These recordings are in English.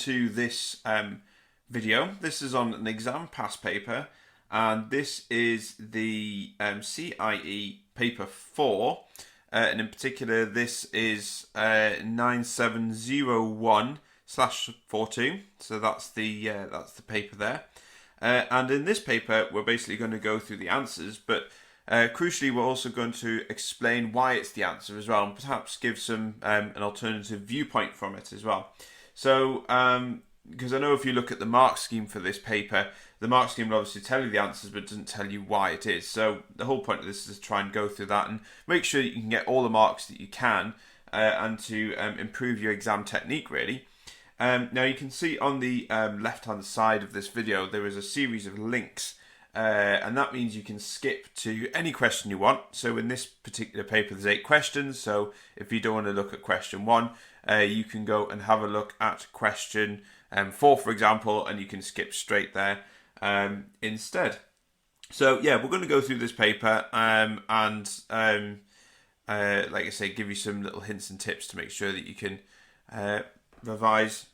to this video. This is on an exam pass paper, and this is the CIE Paper 4, and in particular this is 9701/42, so that's the paper there. And in this paper we're basically going to go through the answers, but crucially we're also going to explain why it's the answer as well, and perhaps give some an alternative viewpoint from it as well. So because I know if you look at the mark scheme for this paper, the mark scheme will obviously tell you the answers but doesn't tell you why it is. So the whole point of this is to try and go through that and make sure you can get all the marks that you can, and to improve your exam technique really. Now you can see on the left hand side of this video there is a series of links, and that means you can skip to any question you want. So in this particular paper there's 8 questions, so if you don't want to look at question 1, you can go and have a look at question 4 for example, and you can skip straight there instead. So yeah, we're going to go through this paper and like I say, give you some little hints and tips to make sure that you can revise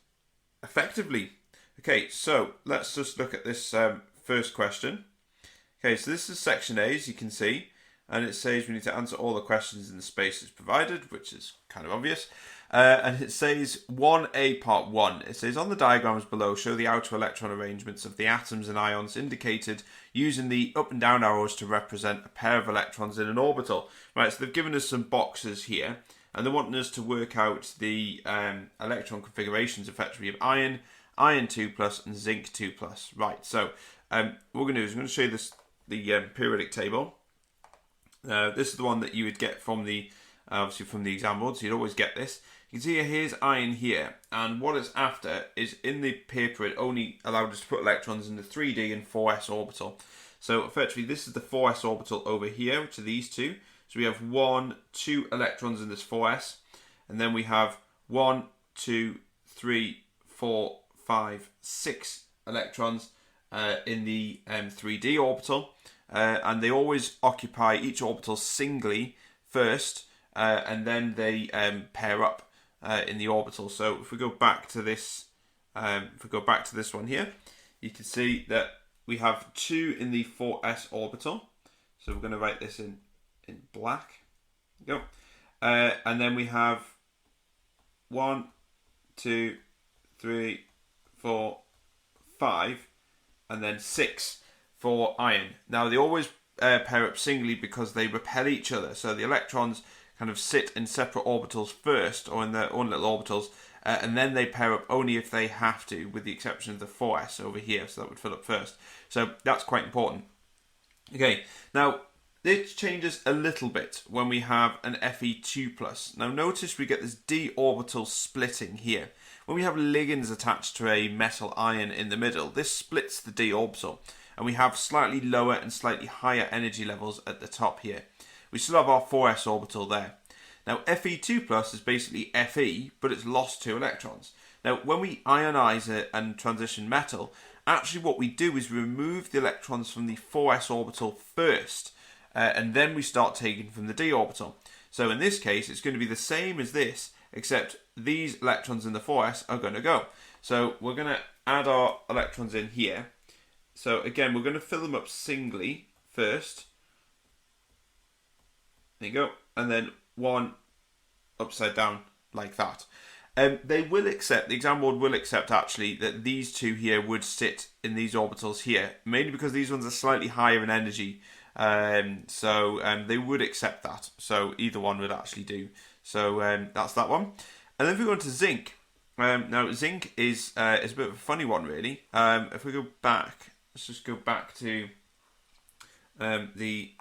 effectively. Okay, so let's just look at this first question. Okay, so this is section A, as you can see, and it says we need to answer all the questions in the spaces provided, which is kind of obvious. And it says 1A part 1. It says on the diagrams below show the outer electron arrangements of the atoms and ions indicated using the up and down arrows to represent a pair of electrons in an orbital. Right, so they've given us some boxes here, and they're wanting us to work out the electron configurations effectively of iron, iron 2+, and zinc 2+. Right, so what we're going to do is I'm going to show you the periodic table. This is the one that you would get from the obviously from the exam board, so you'd always get this. You can see here's iron here, and what it's after is in the paper it only allowed us to put electrons in the 3d and 4s orbital. So effectively this is the 4s orbital over here, which are these two. So we have 2 electrons in this 4s, and then we have 1, 2, 3, 4, 5, 6 electrons in the 3d orbital, and they always occupy each orbital singly first, and then they pair up in the orbital. So if we go back to this, one here, you can see that we have 2 in the 4s orbital. So we're going to write this in black. There you go. And then we have 1, 2, 3, 4, 5, and then 6 for iron. Now they always pair up singly because they repel each other. So the electrons kind of sit in separate orbitals first, or in their own little orbitals, and then they pair up only if they have to, with the exception of the 4s over here, so that would fill up first. So that's quite important. Okay, now this changes a little bit when we have an Fe2+. Now notice we get this d orbital splitting here. When we have ligands attached to a metal ion in the middle, this splits the d orbital, and we have slightly lower and slightly higher energy levels at the top here. We still have our 4s orbital there. Now Fe2+ is basically Fe, but it's lost 2 electrons. Now when we ionize it and transition metal, actually what we do is remove the electrons from the 4s orbital first, and then we start taking from the d orbital. So in this case it's going to be the same as this, except these electrons in the 4s are going to go. So we're going to add our electrons in here. So again, we're going to fill them up singly first. There you go, and then 1 upside down like that. They will accept, the exam board will accept actually that these 2 here would sit in these orbitals here, mainly because these ones are slightly higher in energy, so they would accept that. So either one would actually do. So that's that one. And then if we go on to zinc, now zinc is a bit of a funny one really. If we go back, let's just go back to the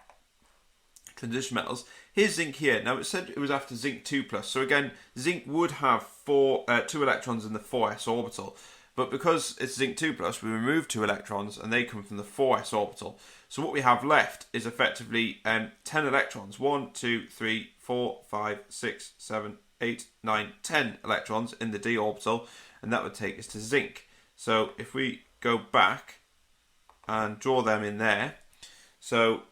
transition metals. Here's zinc here. Now it said it was after zinc 2+. So again, zinc would have 2 electrons in the 4s orbital, but because it's zinc 2+, we remove 2 electrons and they come from the 4s orbital. So what we have left is effectively 10 electrons. 1, 2, 3, 4, 5, 6, 7, 8, 9, 10 electrons in the d orbital, and that would take us to zinc. So if we go back and draw them in there, so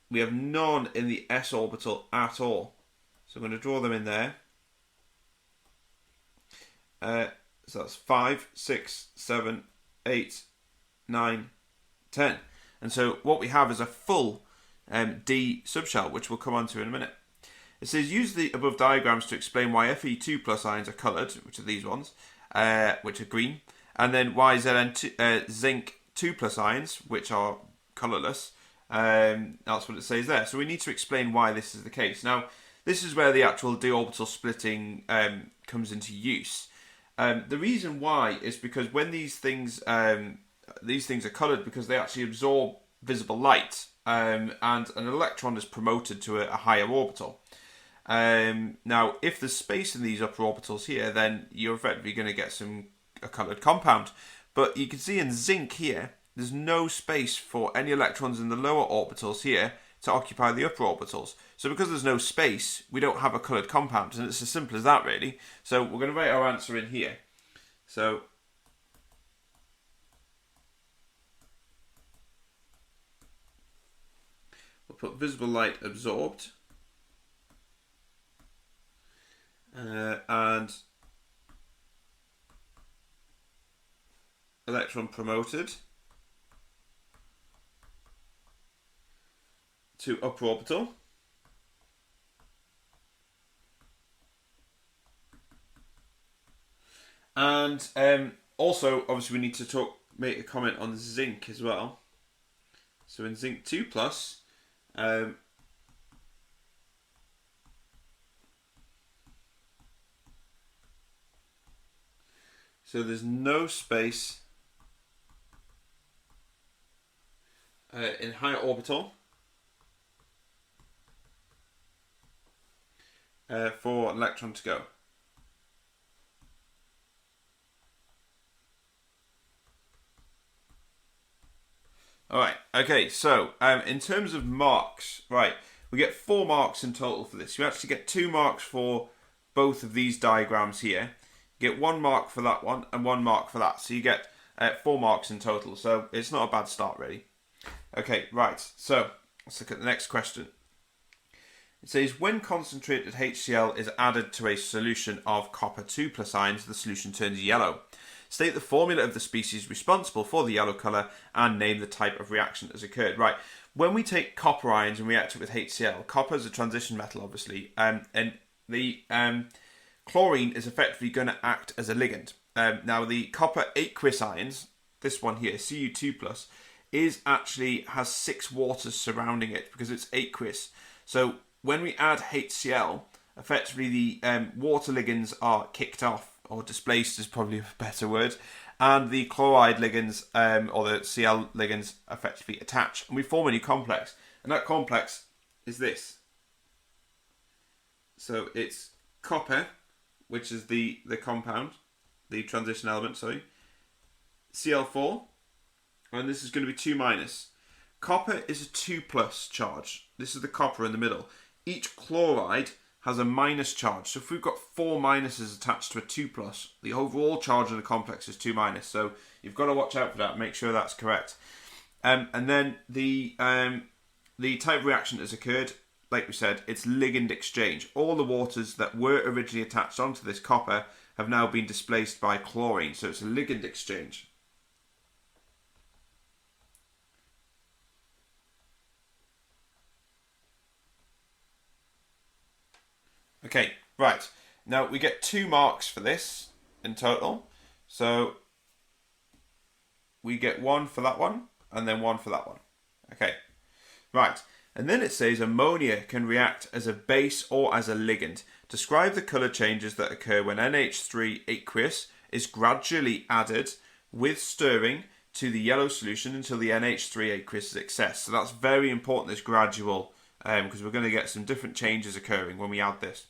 we have none in the s orbital at all. So I'm going to draw them in there. So that's 5, 6, 7, 8, 9, 10. And so what we have is a full D subshell, which we'll come on to in a minute. It says use the above diagrams to explain why Fe2 plus ions are coloured, which are these ones, which are green, and then why zinc 2 plus ions, which are colourless. That's what it says there. So we need to explain why this is the case. Now, this is where the actual d orbital splitting comes into use. The reason why is because when these things are coloured because they actually absorb visible light, and an electron is promoted to a higher orbital. Now, if there's space in these upper orbitals here, then you're effectively going to get a coloured compound. But you can see in zinc here, there's no space for any electrons in the lower orbitals here to occupy the upper orbitals. So because there's no space, we don't have a coloured compound, and it's as simple as that, really. So we're going to write our answer in here. So we'll put visible light absorbed, and electron promoted to upper orbital. And also, obviously, we need to make a comment on zinc as well. So in zinc 2 plus, so there's no space in higher orbital for an electron to go. Alright, okay, so in terms of marks, right, we get 4 marks in total for this. You actually get 2 marks for both of these diagrams here. You get 1 mark for that one and 1 mark for that. So you get 4 marks in total. So it's not a bad start, really. Okay, right, so let's look at the next question. It says, when concentrated HCl is added to a solution of copper 2 plus ions, the solution turns yellow. State the formula of the species responsible for the yellow colour and name the type of reaction that has occurred. Right, when we take copper ions and react it with HCl, copper is a transition metal, obviously, and the chlorine is effectively going to act as a ligand. Now, the copper aqueous ions, this one here, Cu2+, has 6 waters surrounding it because it's aqueous. So when we add HCl, effectively the water ligands are kicked off, or displaced is probably a better word, and the chloride ligands, or the Cl ligands, effectively attach, and we form a new complex, and that complex is this. So it's copper, which is the compound, the transition element, sorry, Cl4, and this is going to be 2 minus. Copper is a 2 plus charge. This is the copper in the middle. Each chloride has a minus charge. So if we've got 4 minuses attached to a 2 plus, the overall charge of the complex is 2 minus. So you've got to watch out for that. Make sure that's correct. And then the type of reaction that has occurred, like we said, it's ligand exchange. All the waters that were originally attached onto this copper have now been displaced by chlorine. So it's a ligand exchange. Okay, right. Now we get 2 marks for this in total. So we get 1 for that one and then 1 for that one. Okay, right. And then it says ammonia can react as a base or as a ligand. Describe the colour changes that occur when NH3 aqueous is gradually added with stirring to the yellow solution until the NH3 aqueous is excess. So that's very important, this gradual, because we're going to get some different changes occurring when we add this.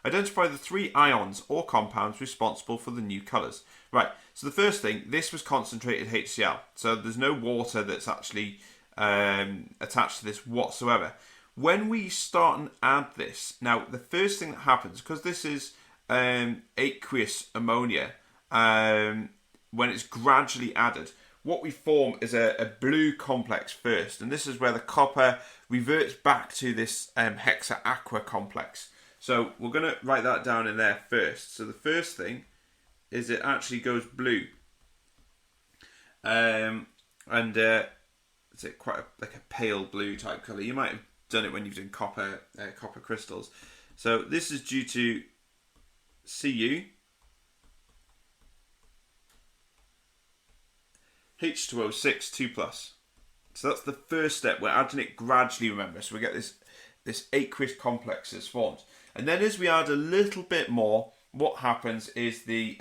Identify the 3 ions or compounds responsible for the new colours. Right, so the first thing, this was concentrated HCl. So there's no water that's actually attached to this whatsoever. When we start and add this, now the first thing that happens, because this is aqueous ammonia, when it's gradually added, what we form is a blue complex first, and this is where the copper reverts back to this hexa-aqua complex. So we're going to write that down in there first. So the first thing is it actually goes blue. Is it quite like a pale blue type colour? You might have done it when you've done copper crystals. So this is due to Cu H2O6 2+. So that's the first step. We're adding it gradually, remember. So we get this aqueous complex is formed. And then as we add a little bit more, what happens is the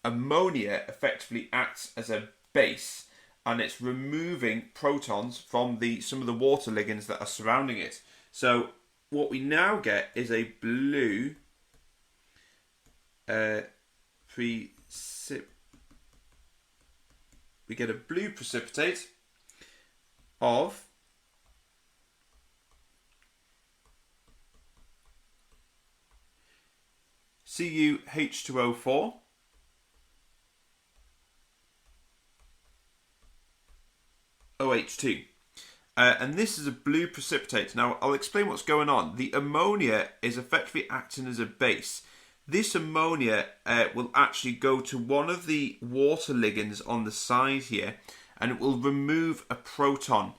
ammonia effectively acts as a base, and it's removing protons from some of the water ligands that are surrounding it. So what we now get is a blue we get a blue precipitate of CuH2O4 OH2. And this is a blue precipitate. Now, I'll explain what's going on. The ammonia is effectively acting as a base. This ammonia will actually go to one of the water ligands on the side here, and it will remove a proton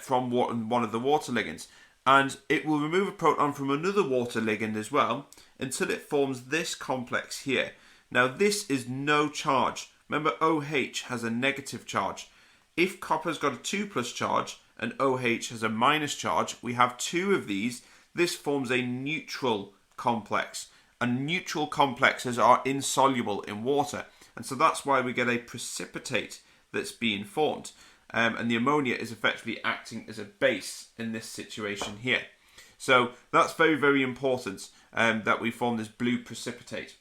from one of the water ligands. And it will remove a proton from another water ligand as well until it forms this complex here. Now, this is no charge. Remember, OH has a negative charge. If copper's got a 2+ charge and OH has a minus charge, we have two of these. This forms a neutral complex. And neutral complexes are insoluble in water. And so that's why we get a precipitate that's being formed. And the ammonia is effectively acting as a base in this situation here. So that's very, very important that we form this blue precipitate.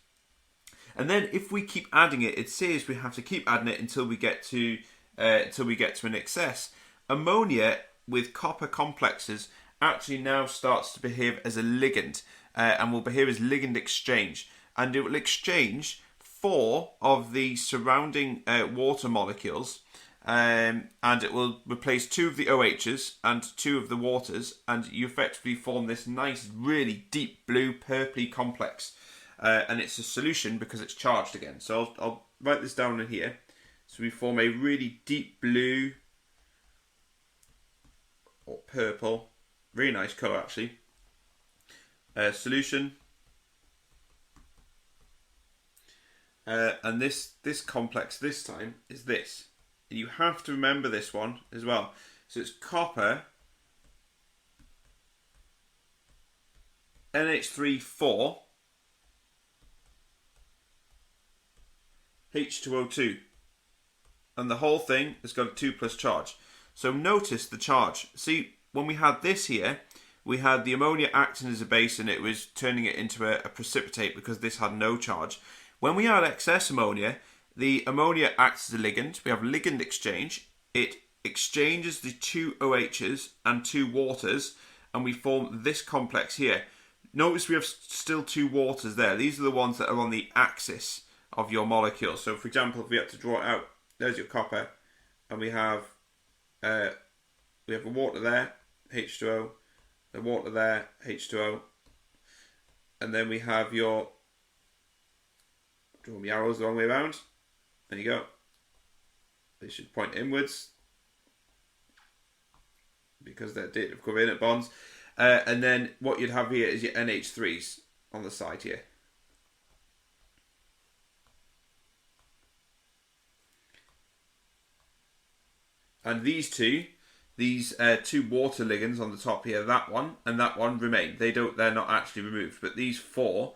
And then if we keep adding it, it says we have to keep adding it until we get to an excess. Ammonia with copper complexes actually now starts to behave as a ligand and will behave as ligand exchange. And it will exchange 4 of the surrounding water molecules, and it will replace 2 of the OHs and 2 of the waters, and you effectively form this nice, really deep blue purpley complex. And it's a solution because it's charged again. So I'll write this down in here. So we form a really deep blue or purple, really nice colour actually, solution. And this complex this time is this. And you have to remember this one as well. So it's copper, NH3 H2O2. And the whole thing has got a 2+ charge. So notice the charge. See, when we had this here, we had the ammonia acting as a base and it was turning it into a precipitate because this had no charge. When we add excess ammonia, the ammonia acts as a ligand. We have ligand exchange. It exchanges the 2 OHs and 2 waters, and we form this complex here. Notice we have still 2 waters there. These are the ones that are on the axis of your molecule. So, for example, if we had to draw it out, there's your copper, and we have a water there, H2O, a water there, H2O, and then we have your, draw my arrows the wrong way around, there you go, they should point inwards, because they're covalent bonds, and then what you'd have here is your NH3s on the side here. And these two water ligands on the top here, that one and that one remain. They're not actually removed, but these 4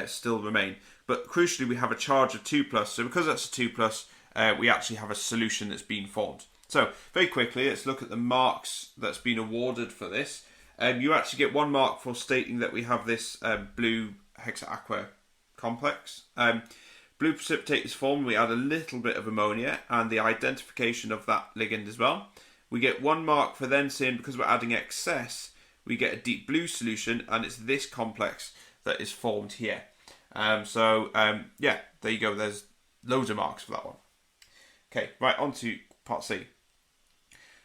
still remain. But crucially, we have a charge of 2+. So because that's a 2+, we actually have a solution that's been formed. So very quickly, let's look at the marks that's been awarded for this. You actually get 1 mark for stating that we have this blue hexaaqua complex. Blue precipitate is formed. We add a little bit of ammonia and the identification of that ligand as well. We get 1 mark for then saying because we're adding excess, we get a deep blue solution, and it's this complex that is formed here. Yeah, there you go. There's loads of marks for that one. Okay, right, on to part C.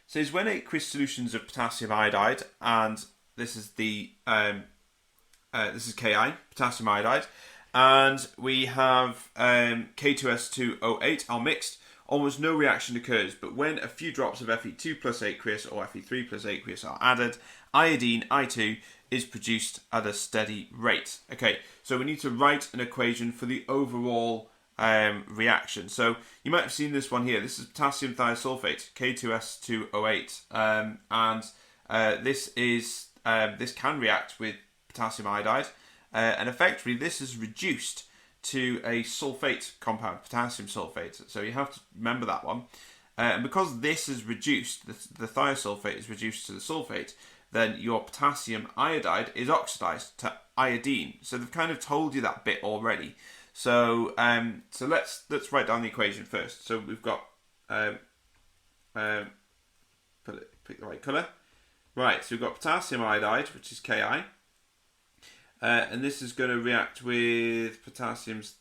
So it's when aqueous solutions of potassium iodide, and this is the this is Ki, potassium iodide, And we have K2S2O8 are mixed. Almost no reaction occurs, but when a few drops of Fe2 plus aqueous or Fe3 plus aqueous are added, iodine, I2, is produced at a steady rate. Okay, so we need to write an equation for the overall reaction. So you might have seen this one here. This is potassium thiosulfate, K2S2O8, and this can react with potassium iodide, and effectively this is reduced to a sulfate compound, potassium sulfate. So you have to remember that one. And because this is reduced, the thiosulfate is reduced to the sulfate, then your potassium iodide is oxidized to iodine. So they've kind of told you that bit already. So let's write down the equation first. So we've got pick the right colour. Right, so we've got potassium iodide, which is Ki. And this is going to react with potassium's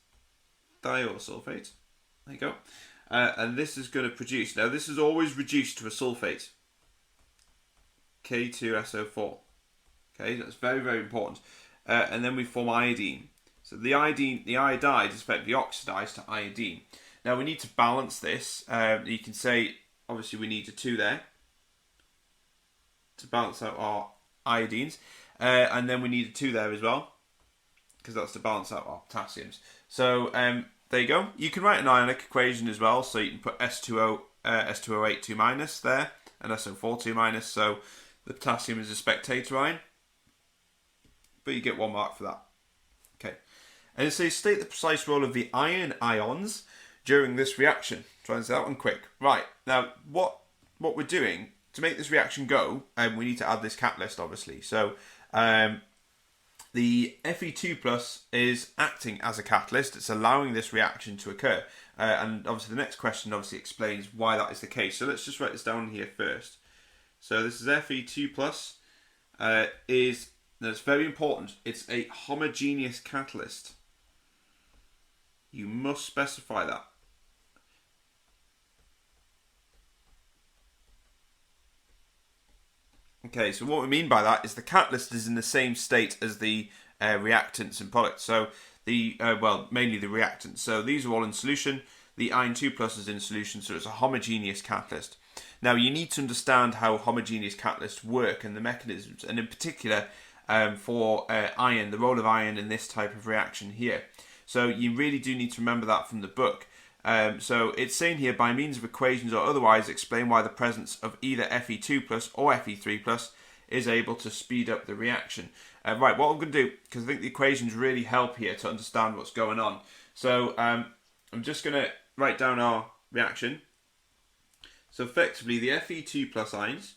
thiosulfate. There you go. And this is going to produce, now this is always reduced to a sulfate, K2SO4. Okay, that's very, very important. And then we form iodine. So the iodide is effectively oxidized to iodine. Now we need to balance this. You can say, obviously we need a 2 there to balance out our iodines. And then we need a 2 there as well, because that's to balance out our potassiums. So there you go. You can write an ionic equation as well. So you can put S2O8 2 minus there, and SO4 2 minus. So the potassium is a spectator ion, but you get 1 mark for that. Okay. And it says state the precise role of the iron ions during this reaction. Try and say that one quick. Right. Now what we're doing to make this reaction go, we need to add this catalyst, obviously. So the Fe2 plus is acting as a catalyst. It's allowing this reaction to occur. And obviously the next question obviously explains why that is the case. So let's just write this down here first. So this is Fe2 plus. That's very important. It's a homogeneous catalyst. You must specify that. Okay, so what we mean by that is the catalyst is in the same state as the reactants and products. So mainly the reactants. So these are all in solution. The iron 2 plus is in solution, so it's a homogeneous catalyst. Now you need to understand how homogeneous catalysts work and the mechanisms, and in particular for iron, the role of iron in this type of reaction here. So you really do need to remember that from the book. So it's saying here, by means of equations or otherwise, explain why the presence of either Fe2 plus or Fe3 plus is able to speed up the reaction. Right, what I'm going to do, because I think the equations really help here to understand what's going on. So I'm just going to write down our reaction. So effectively, the Fe2 plus ions,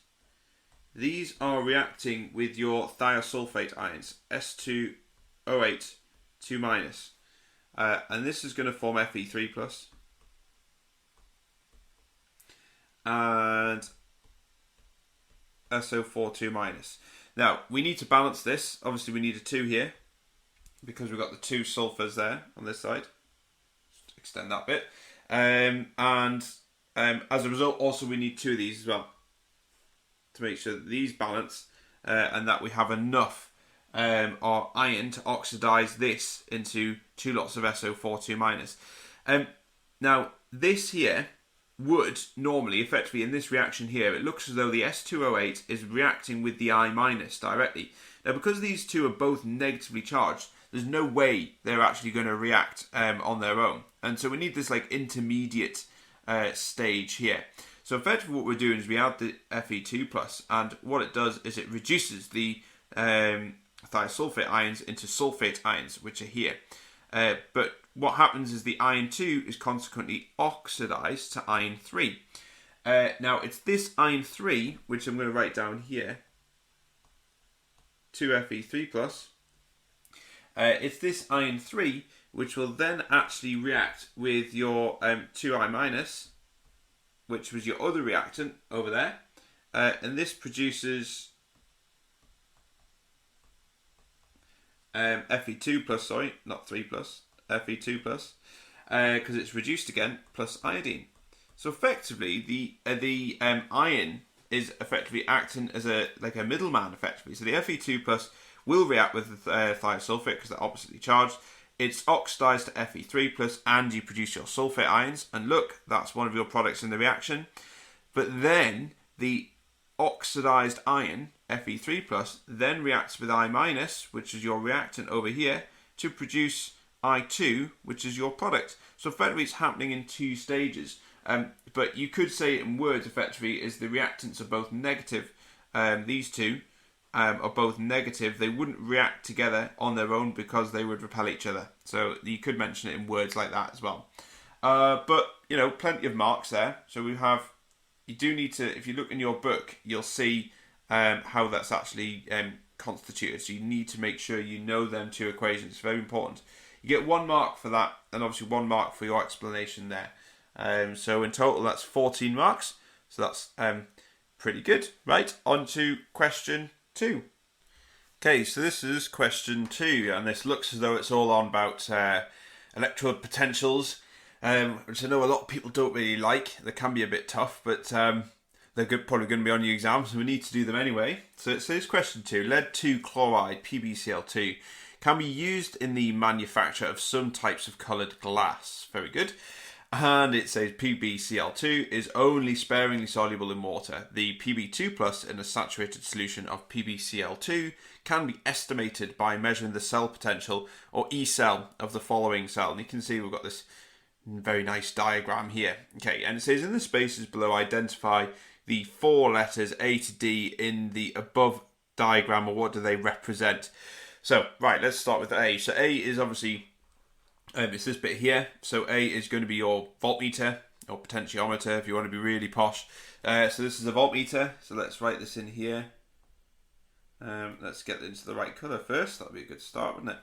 these are reacting with your thiosulfate ions, S2O8 2 minus. And this is going to form Fe3 plus. And SO4 2 minus. Now we need to balance this. Obviously we need a 2 here because we've got the 2 sulfurs there on this side. Just extend that bit. As a result, also we need 2 of these as well to make sure that these balance and that we have enough our iron to oxidize this into 2 lots of SO4 2 minus. Now this here would normally, effectively in this reaction here, it looks as though the S2O8 is reacting with the I minus directly. Now because these two are both negatively charged, there's no way they're actually going to react on their own. And so we need this like intermediate stage here. So effectively what we're doing is we add the Fe2 plus, and what it does is it reduces the thiosulfate ions into sulfate ions, which are here. But what happens is the iron 2 is consequently oxidized to iron 3. Now it's this iron 3, which I'm going to write down here, 2Fe3 plus. It's this iron 3 which will then actually react with your 2I minus, which was your other reactant over there. And this produces Fe2 plus, sorry, not 3 plus, Fe2 plus, because it's reduced again, plus iodine. So effectively, the iron is effectively acting as a middleman, effectively. So the Fe2 plus will react with the thiosulfate because they're oppositely charged. it's oxidized to Fe3 plus, and you produce your sulfate ions. And look, that's one of your products in the reaction. But then the oxidized ion, Fe3 plus, then reacts with I minus, which is your reactant over here, to produce I2, which is your product. So effectively it's happening in two stages. But you could say it in words effectively is the reactants are both negative. These two are both negative. They wouldn't react together on their own because they would repel each other. So you could mention it in words like that as well. But, you know, plenty of marks there. So we have, you do need to, if you look in your book, you'll see how that's actually constituted. So you need to make sure you know them two equations. It's very important. You get 1 mark for that, and obviously 1 mark for your explanation there. So in total, that's 14 marks. So that's pretty good. Right, on to question 2. Okay, so this is question 2, and this looks as though it's all on about electrode potentials, which I know a lot of people don't really like. They can be a bit tough, but they're probably going to be on your exam, so we need to do them anyway. So it says question 2, lead 2 chloride, PbCl2, can be used in the manufacture of some types of coloured glass. Very good. And it says PbCl2 is only sparingly soluble in water. The Pb2 plus in a saturated solution of PbCl2 can be estimated by measuring the cell potential, or E cell, of the following cell. And you can see we've got this very nice diagram here. Okay, and it says in the spaces below identify the 4 letters A to D in the above diagram, or what do they represent? So, right, let's start with A. So A is obviously, it's this bit here. So A is going to be your voltmeter, or potentiometer, if you want to be really posh. So this is a voltmeter. So let's write this in here. Let's get into the right colour first. That'll be a good start, wouldn't it?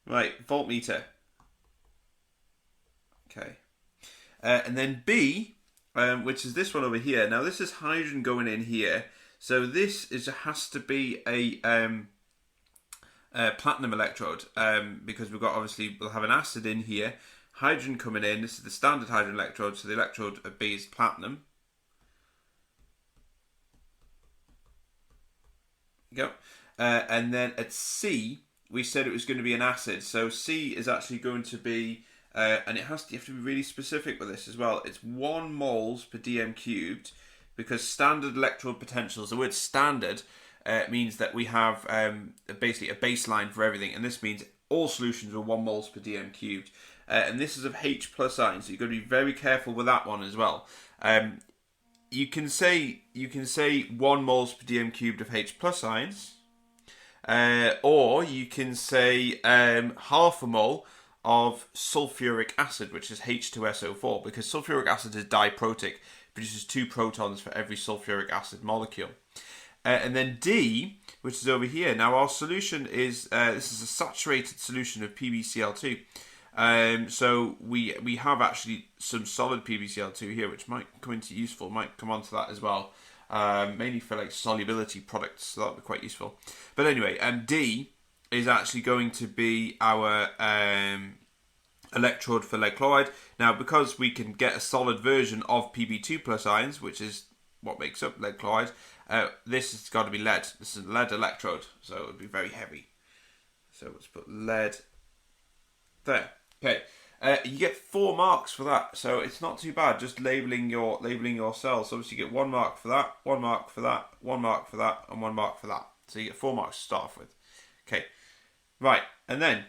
Right, voltmeter. Okay. And then B, which is this one over here. Now this is hydrogen going in here. So this has to be a platinum electrode, because we'll have an acid in here, hydrogen coming in. This is the standard hydrogen electrode, so the electrode at B is platinum. There you go. And then at C, we said it was going to be an acid. So C is actually going to be, and you have to be really specific with this as well. It's 1 moles per dm cubed, because standard electrode potentials, the word standard means that we have basically a baseline for everything, and this means all solutions are 1 moles per dm cubed. And this is of H plus ions, so you've got to be very careful with that one as well. You can say 1 moles per dm cubed of H plus ions, or you can say half a mole of sulfuric acid, which is H2SO4, because sulfuric acid is diprotic, produces 2 protons for every sulfuric acid molecule. And then D, which is over here. Now our solution is, this is a saturated solution of PbCl2. So we have actually some solid PbCl2 here, which might come into useful, might come onto that as well. Mainly for like solubility products, so that'll be quite useful. But anyway, D is actually going to be our electrode for lead chloride. Now, because we can get a solid version of Pb2 plus ions, which is what makes up lead chloride, this has got to be lead. This is a lead electrode, so it would be very heavy. So let's put lead there. Okay, you get 4 marks for that, so it's not too bad. Just labeling your cells. So obviously you get 1 mark for that, 1 mark for that, 1 mark for that, and 1 mark for that. So you get 4 marks to start off with. Okay, right, and then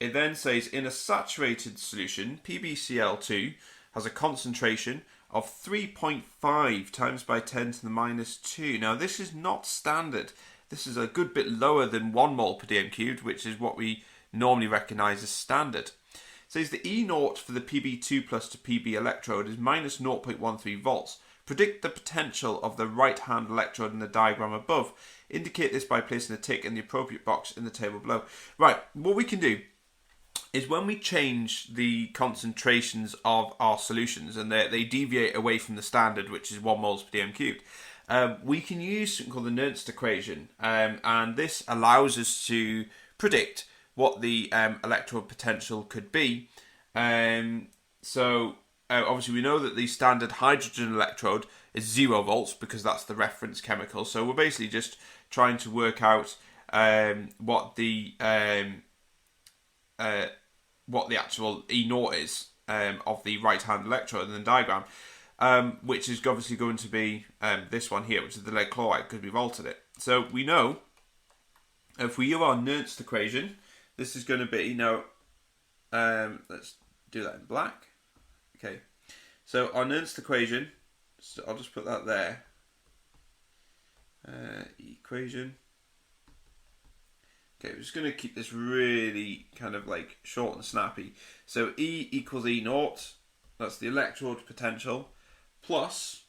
it then says in a saturated solution, PbCl2 has a concentration of 3.5 times by 10 to the minus 2. Now this is not standard. This is a good bit lower than 1 mole per dm cubed, which is what we normally recognise as standard. It says the E naught for the Pb2 plus to Pb electrode is minus 0.13 volts. Predict the potential of the right hand electrode in the diagram above. Indicate this by placing a tick in the appropriate box in the table below. Right, what we can do is when we change the concentrations of our solutions and they deviate away from the standard, which is 1 moles per dm cubed, we can use something called the Nernst equation, and this allows us to predict what the electrode potential could be. So obviously we know that the standard hydrogen electrode is 0 volts because that's the reference chemical. So we're basically just trying to work out what the what the actual E naught is of the right-hand electrode in the diagram, which is obviously going to be this one here, which is the lead chloride, because we've altered it. So we know if we use our Nernst equation, this is going to be, now, let's do that in black. Okay, so our Nernst equation, so I'll just put that there. Equation. Okay, we're just going to keep this really kind of like short and snappy. So E equals E naught, that's the electrode potential, plus,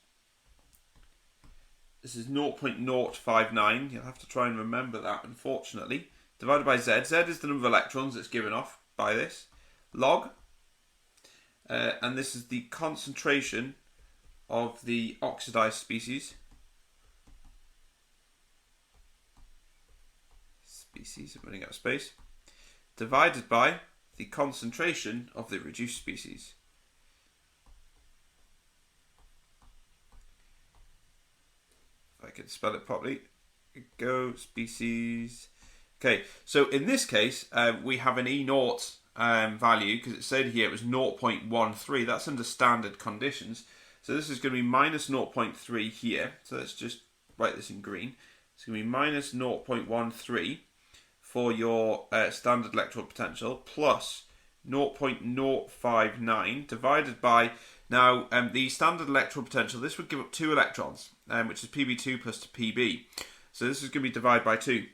this is 0.059, you'll have to try and remember that unfortunately, divided by Z. Z is the number of electrons that's given off by this, log, and this is the concentration of the oxidized species. I'm running out of space. Divided by the concentration of the reduced species. If I can spell it properly. Go species. Okay, so in this case, we have an E naught value, because it said here it was 0.13. That's under standard conditions. So this is going to be minus 0.3 here. So let's just write this in green. It's going to be minus 0.13 for your standard electrode potential, plus 0.059 divided by, now the standard electrode potential, this would give up 2 electrons, which is Pb2 plus to Pb. So this is going to be divided by 2.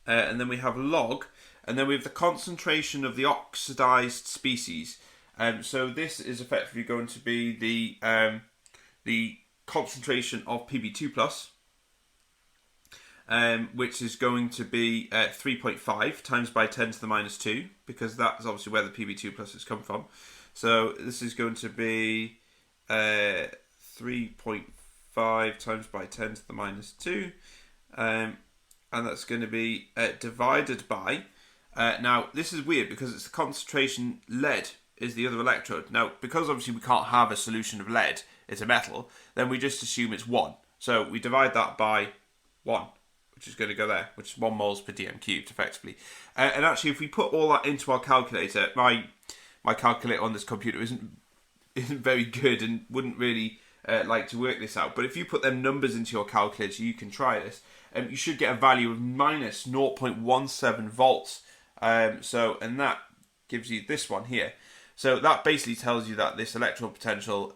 And then we have log, and then we have the concentration of the oxidized species. So this is effectively going to be the concentration of Pb2 plus, which is going to be 3.5 times by 10 to the minus 2, because that's obviously where the Pb2 plus has come from. So this is going to be 3.5 times by 10 to the minus 2, and that's going to be divided by, now this is weird because it's the concentration lead is the other electrode. Now, because obviously we can't have a solution of lead, it's a metal, then we just assume it's 1. So we divide that by 1. Which is going to go there, which is 1 moles per dm cubed, effectively. And actually, if we put all that into our calculator, my calculator on this computer isn't very good and wouldn't really like to work this out. But if you put them numbers into your calculator, you can try this, and you should get a value of minus 0.17 volts. And that gives you this one here. So that basically tells you that this electrode potential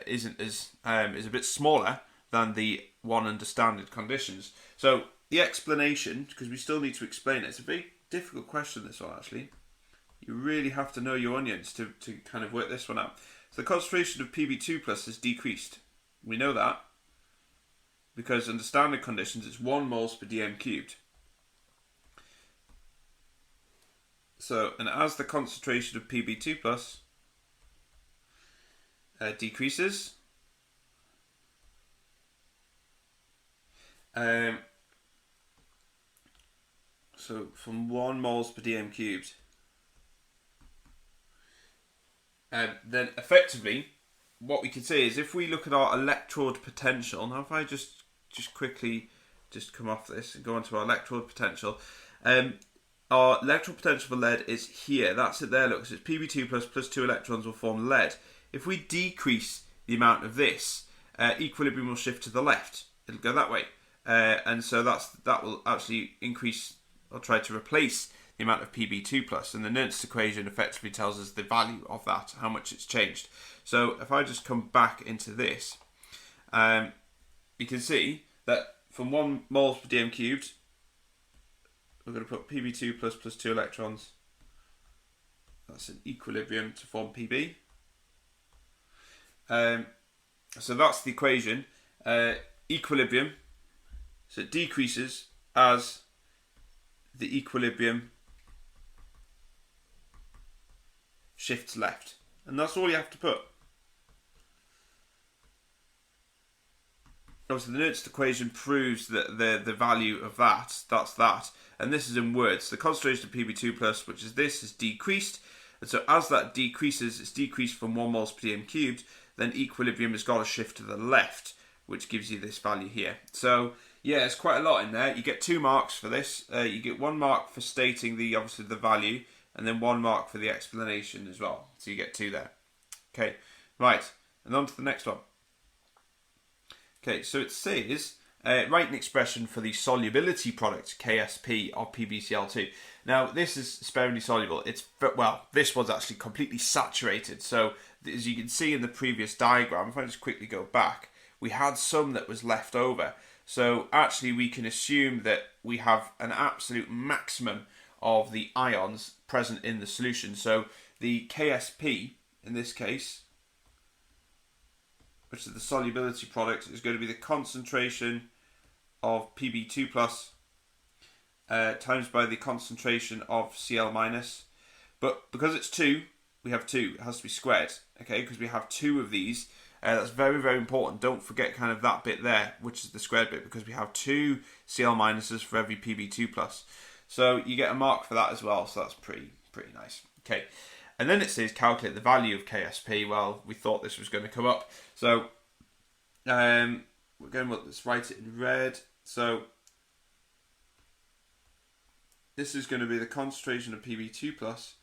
is a bit smaller than the one under standard conditions. So the explanation, because we still need to explain it, it's a very difficult question, this one actually. You really have to know your onions to kind of work this one out. So the concentration of Pb2 plus has decreased. We know that because under standard conditions it's 1 moles per dm cubed. So, and as the concentration of Pb2 plus decreases, so from 1 moles per dm cubed, then effectively what we can say is if we look at our electrode potential, now if I just quickly come off this and go on to our electrode potential, our electrode potential for lead is here. That's it there, look, so it's Pb2 plus 2 electrons will form lead. If we decrease the amount of this, equilibrium will shift to the left. It'll go that way. And so that will actually increase or try to replace the amount of Pb2 plus, and the Nernst equation effectively tells us the value of that, how much it's changed. So if I just come back into this, you can see that from 1 moles per dm cubed, we're going to put Pb2 plus 2 electrons. That's an equilibrium to form Pb. So that's the equation. Equilibrium. So it decreases as the equilibrium shifts left. And that's all you have to put. Obviously the Nernst equation proves that the value of that's that. And this is in words. The concentration of Pb2 plus, which is this, is decreased. And so as that decreases, it's decreased from 1 moles per dm cubed, then equilibrium has got to shift to the left, which gives you this value here. So Yeah, it's quite a lot in there. You get 2 marks for this. You get 1 mark for stating obviously the value, and then 1 mark for the explanation as well. So you get 2 there. Okay, right, and on to the next one. Okay, so it says, write an expression for the solubility product, KSP, of PbCl2. Now, this is sparingly soluble. This was actually completely saturated. So, as you can see in the previous diagram, if I just quickly go back, we had some that was left over. So, actually, we can assume that we have an absolute maximum of the ions present in the solution. So, the KSP, in this case, which is the solubility product, is going to be the concentration of Pb2 plus times by the concentration of Cl minus. But because it's 2, we have 2. It has to be squared, okay? Because we have 2 of these. That's very, very important. Don't forget kind of that bit there, which is the squared bit, because we have 2 Cl minuses for every Pb2 plus. So you get a mark for that as well. So that's pretty nice. Okay. And then it says calculate the value of KSP. Well, we thought this was going to come up. So let's write it in red. So this is going to be the concentration of Pb2 plus.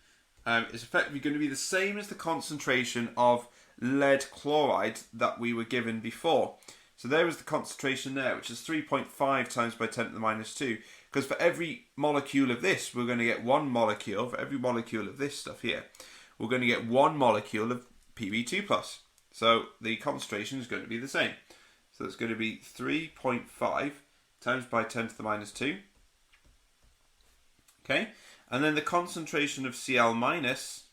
It's effectively going to be the same as the concentration of lead chloride that we were given before. So there was the concentration there, which is 3.5 times by 10 to the minus 2. Because for every molecule of this, we're going to get 1 molecule. For every molecule of this stuff here, we're going to get 1 molecule of Pb2 plus. So the concentration is going to be the same. So it's going to be 3.5 times by 10 to the minus 2. Okay, and then the concentration of Cl minus,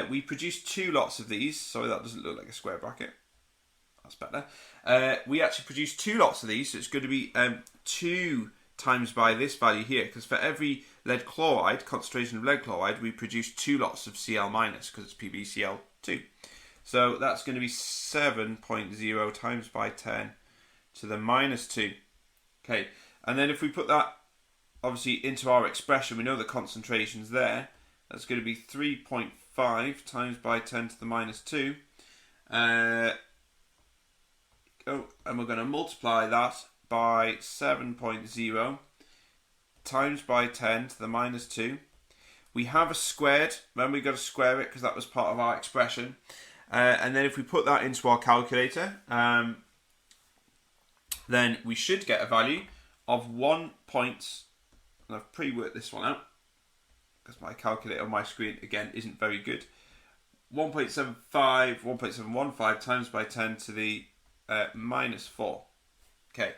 we produce 2 lots of these. Sorry, that doesn't look like a square bracket. That's better. We actually produce 2 lots of these, so it's going to be 2 times by this value here, because for every lead chloride, concentration of lead chloride, we produce 2 lots of Cl minus, because it's PbCl2. So that's going to be 7.0 times by 10 to the minus 2. Okay, and then if we put that obviously into our expression, we know the concentration's there. That's going to be 3.5 times by 10 to the minus 2. And we're going to multiply that by 7.0 times by 10 to the minus 2. We have a squared. Remember, we've got to square it because that was part of our expression. And then if we put that into our calculator, then we should get a value of 1 point, and I've pre-worked this one out because my calculator on my screen, again, isn't very good. 1.715 times by 10 to the minus 4. Okay,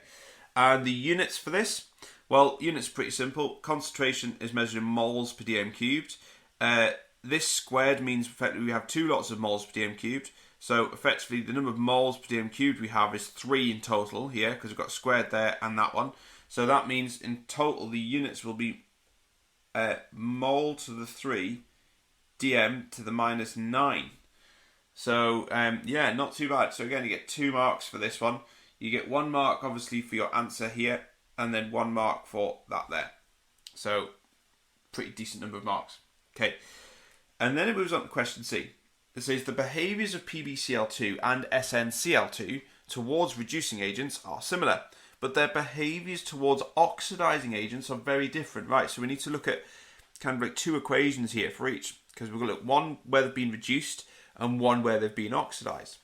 and the units for this, well, units are pretty simple. Concentration is measured in moles per dm cubed. This squared means effectively we have 2 lots of moles per dm cubed. So effectively the number of moles per dm cubed we have is 3 in total here, because we've got squared there and that one. So that means in total the units will be mole to the 3 dm to the minus 9. So yeah, not too bad. So again, you get 2 marks for this one. You get 1 mark obviously for your answer here, and then 1 mark for that there. So pretty decent number of marks. Okay, and then it moves on to question C. It says the behaviours of PbCl2 and SnCl2 towards reducing agents are similar, but their behaviours towards oxidising agents are very different. Right, so we need to look at kind of like 2 equations here for each, because we're going to look one where they've been reduced and one where they've been oxidised.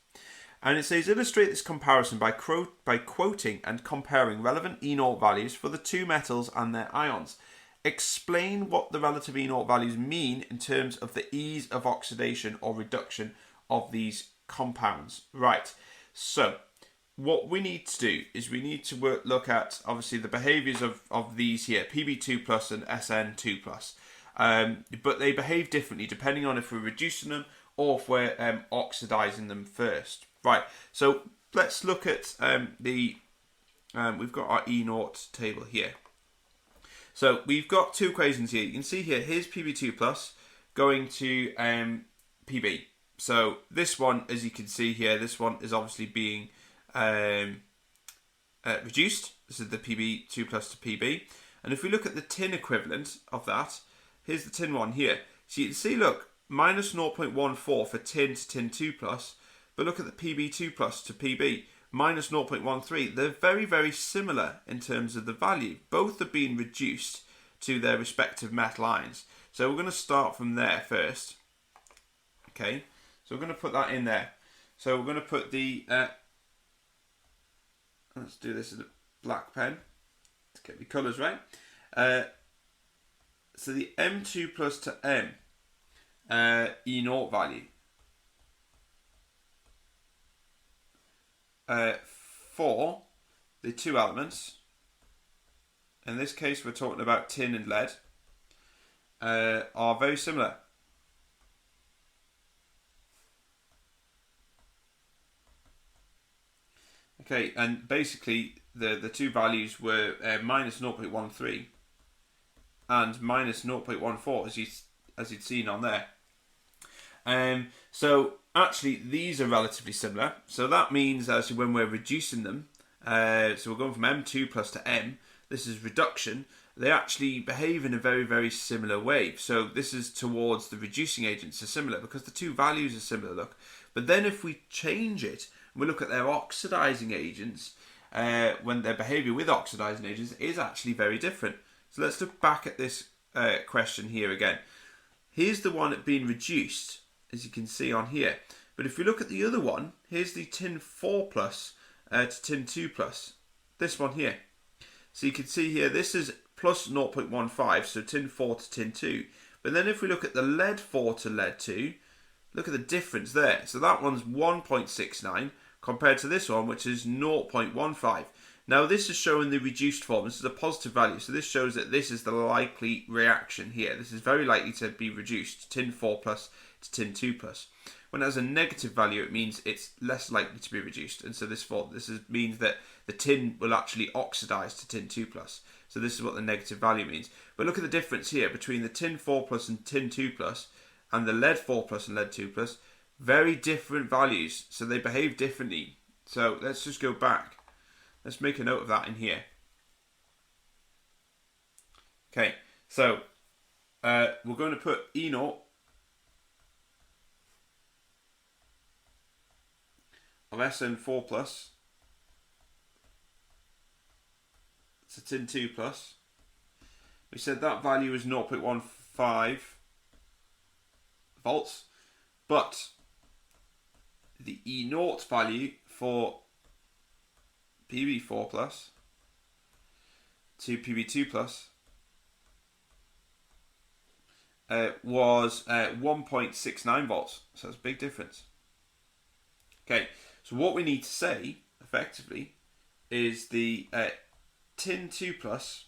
And it says illustrate this comparison by quoting and comparing relevant E0 values for the 2 metals and their ions. Explain what the relative E0 values mean in terms of the ease of oxidation or reduction of these compounds. Right, so what we need to do is we need to look at obviously the behaviours of these here, Pb2 plus and Sn2 plus. But they behave differently depending on if we're reducing them or if we're oxidising them first. Right, so let's look at we've got our E0 table here. So we've got 2 equations here. You can see here, here's Pb2 plus going to Pb. So this one, as you can see here, this one is obviously being reduced. This is the Pb2 plus to Pb. And if we look at the tin equivalent of that, here's the tin one here. So you can see, look, minus 0.14 for tin to tin 2 plus. But look at the Pb2 plus to Pb. minus 0.13, they're very, very similar in terms of the value. Both are being reduced to their respective metal ions. So we're going to start from there first. Okay, so we're going to put that in there. So we're going to put the, let's do this with a black pen to get the colours right. So the M2 plus to M E0 value for the two elements, in this case we're talking about tin and lead, are very similar. Okay, and basically the two values were minus 0.13 and minus 0.14 as you'd seen on there. So actually these are relatively similar. So that means actually when we're reducing them, so we're going from M2 plus to M, this is reduction, they actually behave in a very, very similar way. So this is towards the reducing agents are similar because the two values are similar, look. But then if we change it, and we look at their oxidizing agents, when their behavior with oxidizing agents is actually very different. So let's look back at this question here again. Here's the one being reduced, as you can see on here. But if we look at the other one, here's the tin 4 plus to tin 2 plus. This one here. So you can see here, this is plus 0.15, so tin 4 to tin 2. But then if we look at the lead 4 to lead 2, look at the difference there. So that one's 1.69 compared to this one, which is 0.15. Now this is showing the reduced form. This is a positive value. So this shows that this is the likely reaction here. This is very likely to be reduced, tin 4 plus to tin 2 plus. When it has a negative value, it means it's less likely to be reduced. And so this means that the tin will actually oxidize to tin 2 plus. So this is what the negative value means. But look at the difference here between the tin 4 plus and tin 2 plus and the lead 4 plus and lead 2 plus. Very different values. So they behave differently. So let's just go back. Let's make a note of that in here. Okay, so we're going to put E0 of SN4 plus to tin 2 plus. We said that value is 0.15 volts, but the E0 value for PB4 plus to PB2 plus was 1.69 volts. So that's a big difference. Okay, so what we need to say effectively is the tin 2 plus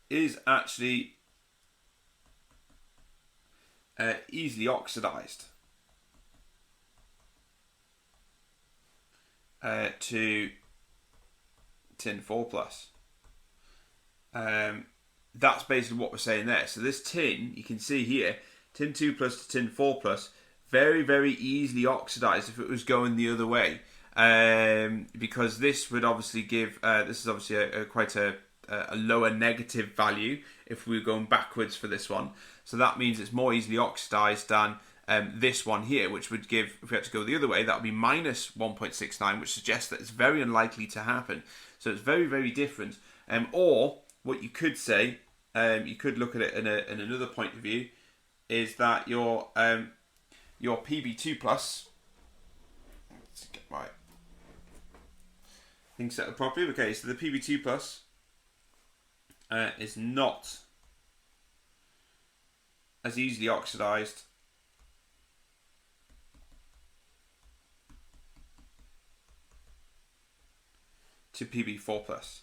is actually easily oxidized to tin 4 plus. That's basically what we're saying there. So this tin, you can see here, tin 2 plus to tin 4 plus, very, very easily oxidized if it was going the other way. Because this would obviously give, this is obviously quite a lower negative value if we were going backwards for this one. So that means it's more easily oxidized than this one here, which would give, if we had to go the other way, that would be minus 1.69, which suggests that it's very unlikely to happen. So it's very, very different. Or what you could say, you could look at it in another point of view, is that your PB2 plus, let's get my thing set up properly. Okay, so the PB2 plus is not as easily oxidized to PB4 plus.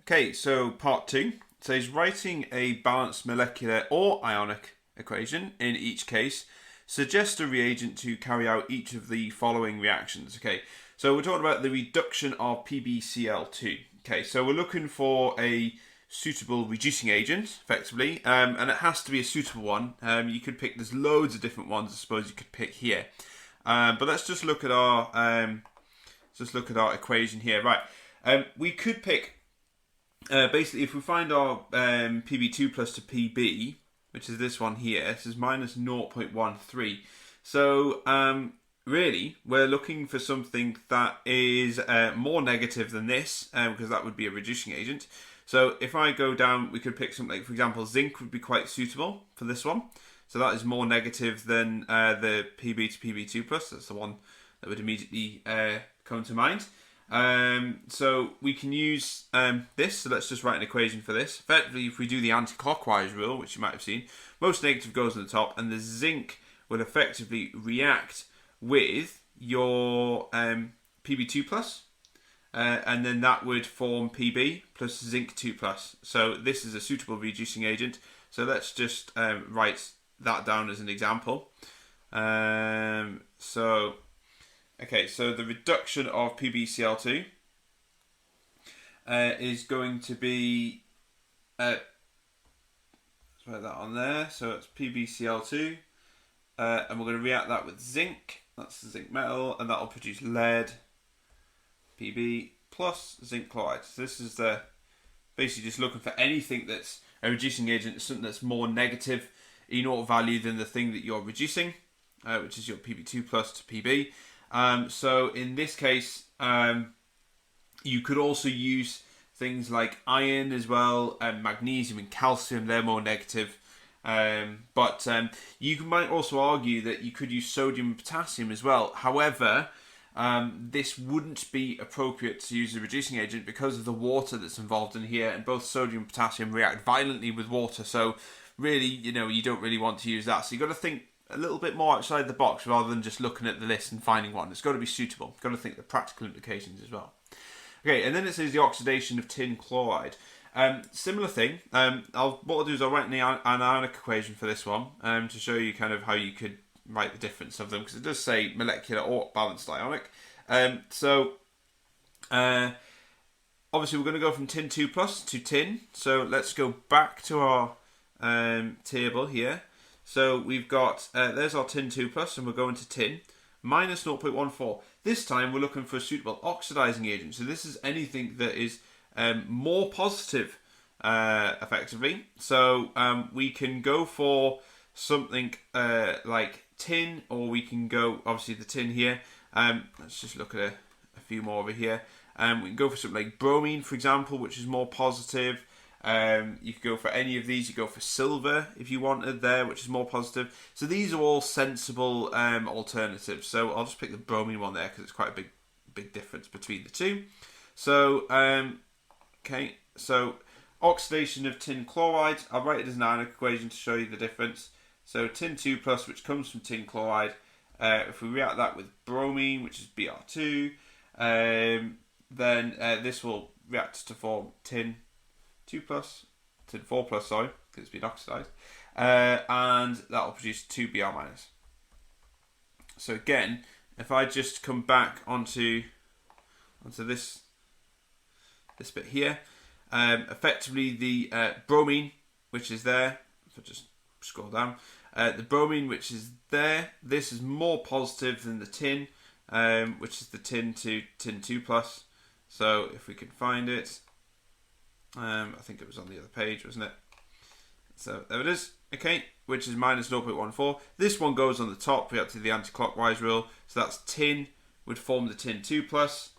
Okay, so part 2 says writing a balanced molecular or ionic equation in each case. Suggest a reagent to carry out each of the following reactions. Okay, so we're talking about the reduction of PbCl2. Okay, so we're looking for a suitable reducing agent, effectively, and it has to be a suitable one. You could pick, there's loads of different ones I suppose you could pick here. But let's just look at our equation here. Right, we could pick, basically if we find our PB2 plus to PB, which is this one here. This is minus 0.13. So really, we're looking for something that is more negative than this, because that would be a reducing agent. So if I go down, we could pick something like, for example, zinc would be quite suitable for this one. So that is more negative than the PB to PB2+. That's the one that would immediately come to mind. So we can use this. So let's just write an equation for this. Effectively, if we do the anti-clockwise rule, which you might have seen, most negative goes on the top, and the zinc will effectively react with your PB2+. And then that would form PB plus zinc 2+. So this is a suitable reducing agent. So let's just write that down as an example. So the reduction of PbCl2 is going to be, let's write that on there. So it's PbCl2, and we're going to react that with zinc. That's the zinc metal, and that will produce lead, Pb plus zinc chloride. So this is basically just looking for anything that's a reducing agent, something that's more negative E0 value than the thing that you're reducing, which is your Pb2 plus to Pb. So in this case, you could also use things like iron as well, and magnesium and calcium. They're more negative. But you might also argue that you could use sodium and potassium as well. However, this wouldn't be appropriate to use as a reducing agent because of the water that's involved in here, and both sodium and potassium react violently with water. So really, you don't really want to use that. So you've got to think a little bit more outside the box rather than just looking at the list and finding one. It's got to be suitable. You've got to think the practical implications as well. Okay, and then it says the oxidation of tin chloride. Similar thing. What I'll do is I'll write an ionic equation for this one to show you kind of how you could write the difference of them, because it does say molecular or balanced ionic. Obviously we're going to go from tin 2+ to tin. So let's go back to our table here. So we've got, there's our tin 2+, and we're going to tin, minus 0.14. This time we're looking for a suitable oxidizing agent. So this is anything that is more positive, effectively. So we can go for something like tin, or we can go, obviously the tin here. Let's just look at a few more over here. We can go for something like bromine, for example, which is more positive. You could go for any of these. You go for silver if you wanted there, which is more positive. So these are all sensible alternatives. So I'll just pick the bromine one there because it's quite a big difference between the two. So so oxidation of tin chloride. I'll write it as an ionic equation to show you the difference. So tin 2+, which comes from tin chloride. If we react that with bromine, which is Br2, then this will react to form tin 2+, tin 4+, sorry, because it's been oxidized, and that will produce 2Br-. So again, if I just come back onto this bit here, effectively the bromine, which is there, if I just scroll down, the bromine which is there, this is more positive than the tin, which is the tin to tin 2+. So if we can find it, I think it was on the other page, wasn't it? So there it is. Okay, which is minus 0.14. This one goes on the top. We have to do the anti-clockwise rule. So that's tin would form the tin 2+,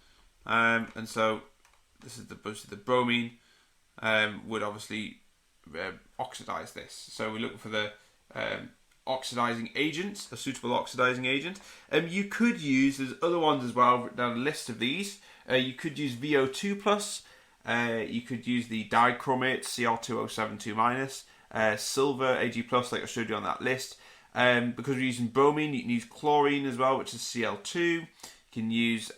and so this is the bromine would obviously oxidize this. So we're looking for the oxidizing agent, a suitable oxidizing agent. You could use, there's other ones as well, I've written down a list of these. You could use VO2+, you could use the dichromate Cr2O72-, silver Ag+, like I showed you on that list. Because we're using bromine, you can use chlorine as well, which is Cl2. You can use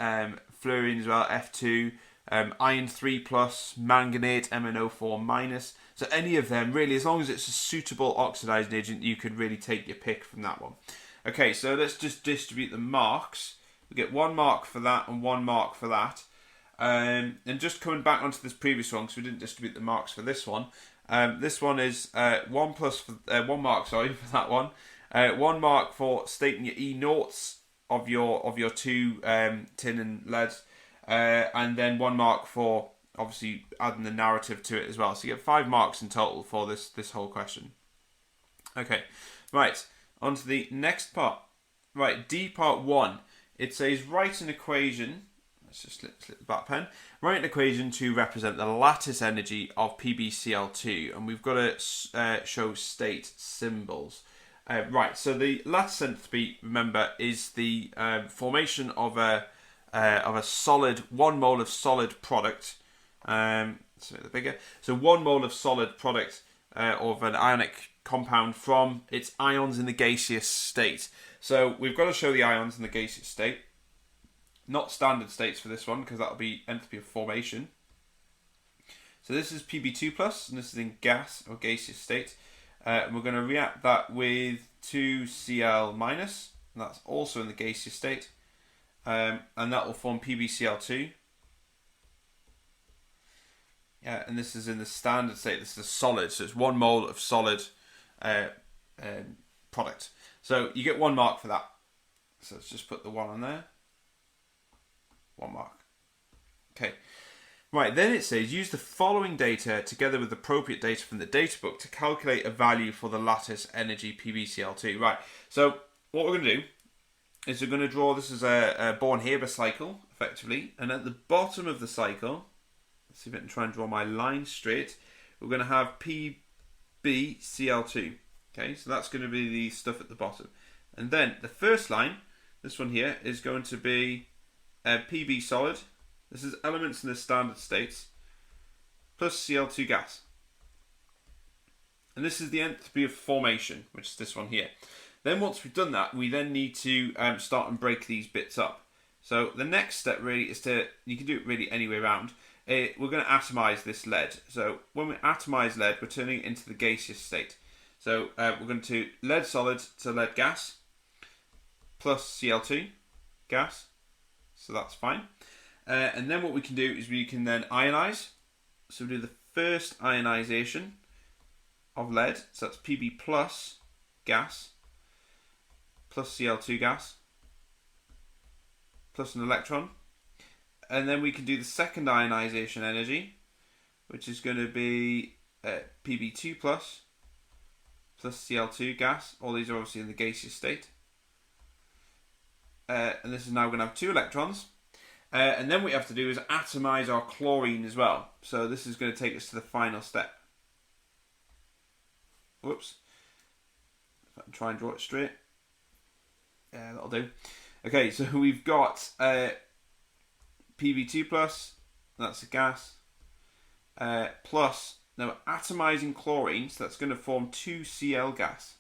fluorine as well, F2, iron 3+, manganate, MnO4-. So any of them, really, as long as it's a suitable oxidizing agent, you could really take your pick from that one. Okay, so let's just distribute the marks. We get 1 mark for that and 1 mark for that. And just coming back onto this previous one, because we didn't distribute the marks for this one. This one is 1 mark, sorry, for that one. 1 mark for stating your E0s of your two tin and lead, and then 1 mark for obviously adding the narrative to it as well. So you get 5 marks in total for this whole question. Okay, right, on to the next part. Right, D part 1. It says write an equation. Let's just slip the back pen. Write an equation to represent the lattice energy of PbCl2, and we've got to show state symbols. Right, so the lattice enthalpy, remember, is the formation of a solid 1 mole of solid product. Let's make it bigger. So 1 mole of solid product of an ionic compound from its ions in the gaseous state. So we've got to show the ions in the gaseous state. Not standard states for this one, because that'll be enthalpy of formation. So this is Pb2+, and this is in gas or gaseous state. And we're going to react that with 2Cl-, and that's also in the gaseous state. And that will form PbCl2. And this is in the standard state. This is a solid, so it's 1 mole of solid product. So you get 1 mark for that. So let's just put the 1 on there. 1 mark. Okay. Right, then it says use the following data together with appropriate data from the data book to calculate a value for the lattice energy PbCl2. Right, so what we're going to do is we're going to draw, this is a Born-Haber cycle, effectively, and at the bottom of the cycle, let's see if I can try and draw my line straight, we're going to have PbCl2. Okay, so that's going to be the stuff at the bottom. And then the first line, this one here, is going to be Pb solid. This is elements in the standard states plus Cl2 gas. And this is the enthalpy of formation, which is this one here. Then once we've done that, we then need to start and break these bits up. So the next step really is to, you can do it really any way around, we're going to atomize this lead. So when we atomize lead, we're turning it into the gaseous state. So we're going to lead solid to lead gas plus Cl2 gas. So that's fine. And then what we can do is we can then ionize. So we do the first ionization of lead. So that's Pb plus gas plus Cl2 gas plus an electron. And then we can do the second ionization energy, which is going to be Pb2 plus Cl2 gas. All these are obviously in the gaseous state. And this is now going to have 2 electrons. And then what we have to do is atomize our chlorine as well. So this is going to take us to the final step. Whoops. If I can try and draw it straight. Yeah, that'll do. Okay, so we've got Pb2 plus, that's a gas, plus, now atomizing chlorine, so that's going to form 2Cl gas.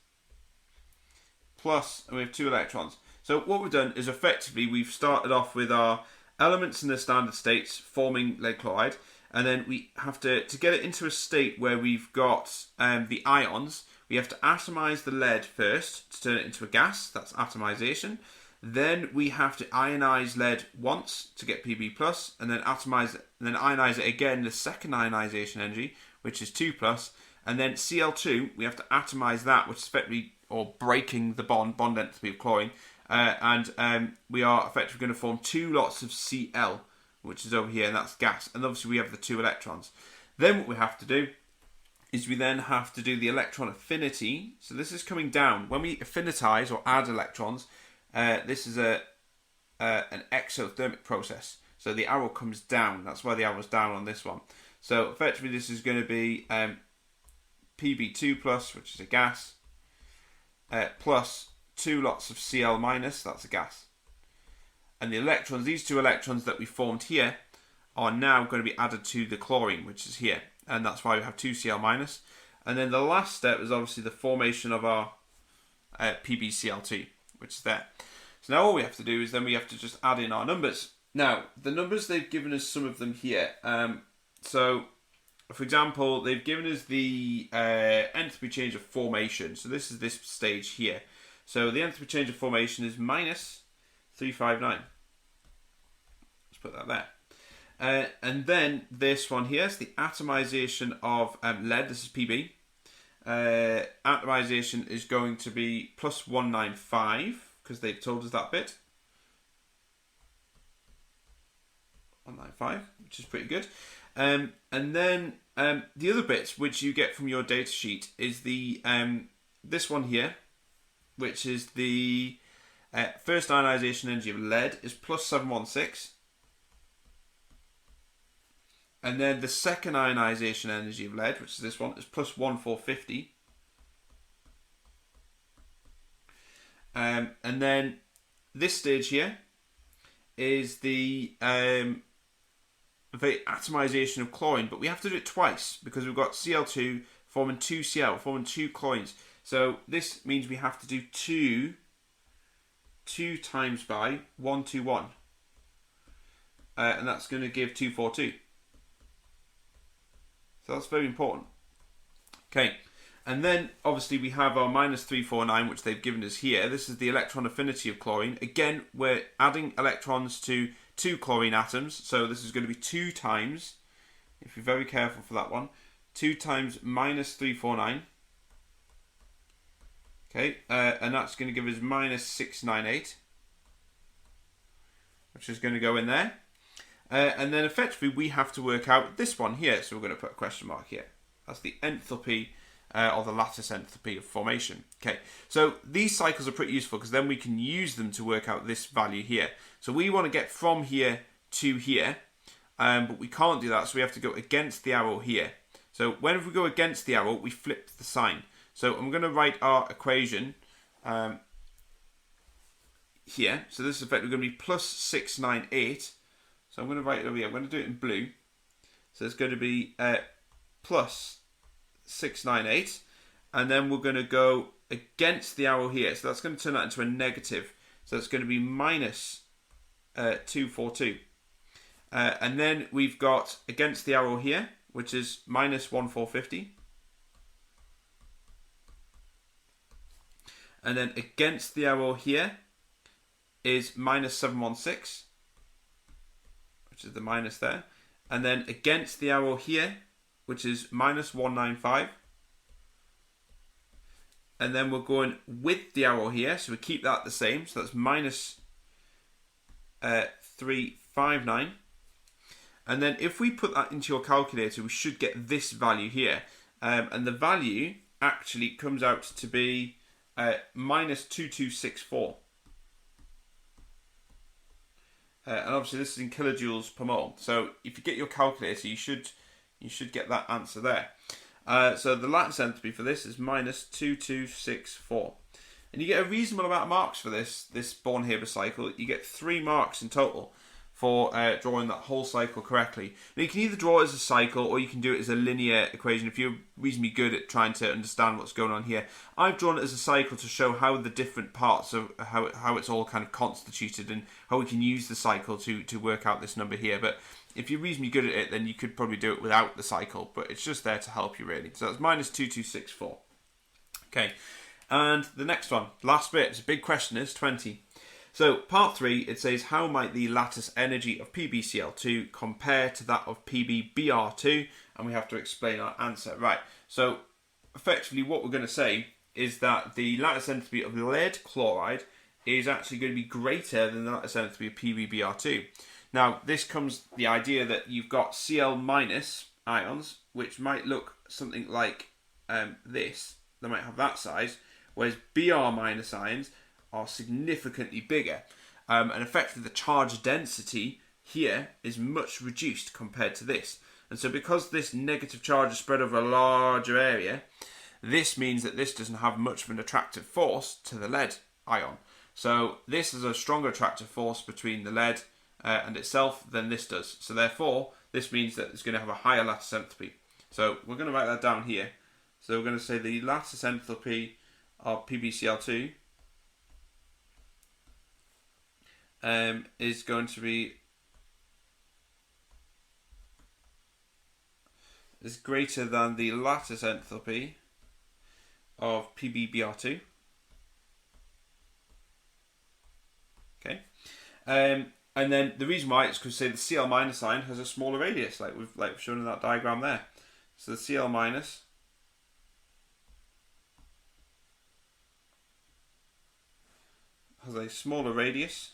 Plus, and we have 2 electrons. So what we've done is effectively we've started off with our elements in the standard states forming lead chloride, and then we have to get it into a state where we've got the ions, we have to atomize the lead first to turn it into a gas, that's atomization. Then we have to ionize lead once to get Pb plus, and then atomize it, and then ionize it again, the second ionization energy, which is 2 plus, and then Cl2, we have to atomize that, which is effectively, or breaking the bond enthalpy of chlorine, and we are effectively going to form 2 lots of Cl, which is over here, and that's gas, and obviously we have the 2 electrons. Then what we have to do is we then have to do the electron affinity. So this is coming down. When we affinitize or add electrons, this is an exothermic process. So the arrow comes down. That's why the arrow's down on this one. So effectively this is going to be Pb2 plus, which is a gas, plus 2 lots of Cl minus, that's a gas. And the electrons, these 2 electrons that we formed here, are now going to be added to the chlorine, which is here. And that's why we have 2 Cl minus. And then the last step is obviously the formation of our PbCl2, which is there. So now all we have to do is then we have to just add in our numbers. Now, the numbers, they've given us some of them here. So, for example, they've given us the enthalpy change of formation. So this is this stage here. So the enthalpy change of formation is minus 359. Let's put that there. And then this one here is the atomization of lead. This is Pb. Atomization is going to be plus 195 because they've told us that bit. 195, which is pretty good. And then the other bits which you get from your data sheet is the this one here, which is the first ionization energy of lead, is plus 716. And then the second ionization energy of lead, which is this one, is plus 1450. And then this stage here is the atomization of chlorine, but we have to do it twice because we've got Cl2 forming 2 Cl, forming 2 chlorines. So this means we have to do 2 times by 121. And that's going to give 242. So that's very important. Okay, and then obviously we have our minus 349, which they've given us here. This is the electron affinity of chlorine. Again, we're adding electrons to 2 chlorine atoms. So this is going to be 2 times, if you're very careful for that one, 2 times minus 349. Okay, and that's going to give us minus 698, which is going to go in there. And then effectively we have to work out this one here. So we're going to put a question mark here. That's the enthalpy or the lattice enthalpy of formation. Okay, so these cycles are pretty useful because then we can use them to work out this value here. So we want to get from here to here, but we can't do that. So we have to go against the arrow here. So whenever we go against the arrow, we flip the sign. So I'm going to write our equation here. So this is effectively going to be plus 698. So I'm going to write it over here. I'm going to do it in blue. So it's going to be plus 698. And then we're going to go against the arrow here. So that's going to turn that into a negative. So it's going to be minus 242. And then we've got against the arrow here, which is minus 1450. And then against the arrow here is minus 716. Which is the minus there. And then against the arrow here, which is minus 195. And then we're going with the arrow here, so we keep that the same. So that's minus 359. And then if we put that into your calculator, we should get this value here. And the value actually comes out to be minus 2264. And obviously this is in kilojoules per mole. So if you get your calculator, you should get that answer there. So the lattice enthalpy for this is minus 2264. And you get a reasonable amount of marks for this Born-Haber cycle. You get 3 marks in total for drawing that whole cycle correctly. Now you can either draw it as a cycle or you can do it as a linear equation if you're reasonably good at trying to understand what's going on here. I've drawn it as a cycle to show how the different parts of how it's all kind of constituted and how we can use the cycle to work out this number here. But if you're reasonably good at it, then you could probably do it without the cycle, but it's just there to help you really. So that's minus 2264. Okay, and the next one, last bit, it's a big question, is 20. So part 3, it says how might the lattice energy of PbCl2 compare to that of PbBr2, and we have to explain our answer. Right, so effectively what we're going to say is that the lattice enthalpy of lead chloride is actually going to be greater than the lattice enthalpy of PbBr2. Now this comes the idea that you've got Cl- ions, which might look something like this. They might have that size, whereas Br- ions are significantly bigger, and effectively the charge density here is much reduced compared to this. And so because this negative charge is spread over a larger area, this means that this doesn't have much of an attractive force to the lead ion. So this is a stronger attractive force between the lead and itself than this does. So therefore this means that it's going to have a higher lattice enthalpy. So we're going to write that down here. So we're going to say the lattice enthalpy of PbCl2 is going to be greater than the lattice enthalpy of PbBr2. Okay, and then the reason why it's because say the Cl- ion has a smaller radius, like we've shown in that diagram there. So the Cl- has a smaller radius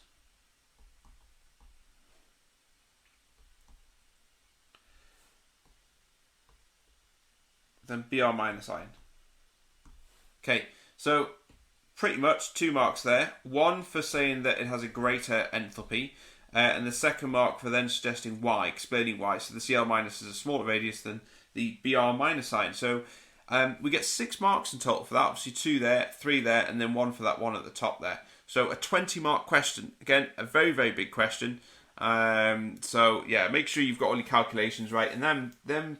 than Br- ion. Okay, So pretty much 2 marks there. 1 for saying that it has a greater enthalpy, and the second mark for then suggesting why, explaining why. So the Cl minus is a smaller radius than the Br minus sign. So we get 6 marks in total for that. Obviously 2 there, 3 there, and then 1 for that one at the top there. So a 20-mark question. Again, a very, very big question. So yeah, make sure you've got all your calculations right. And them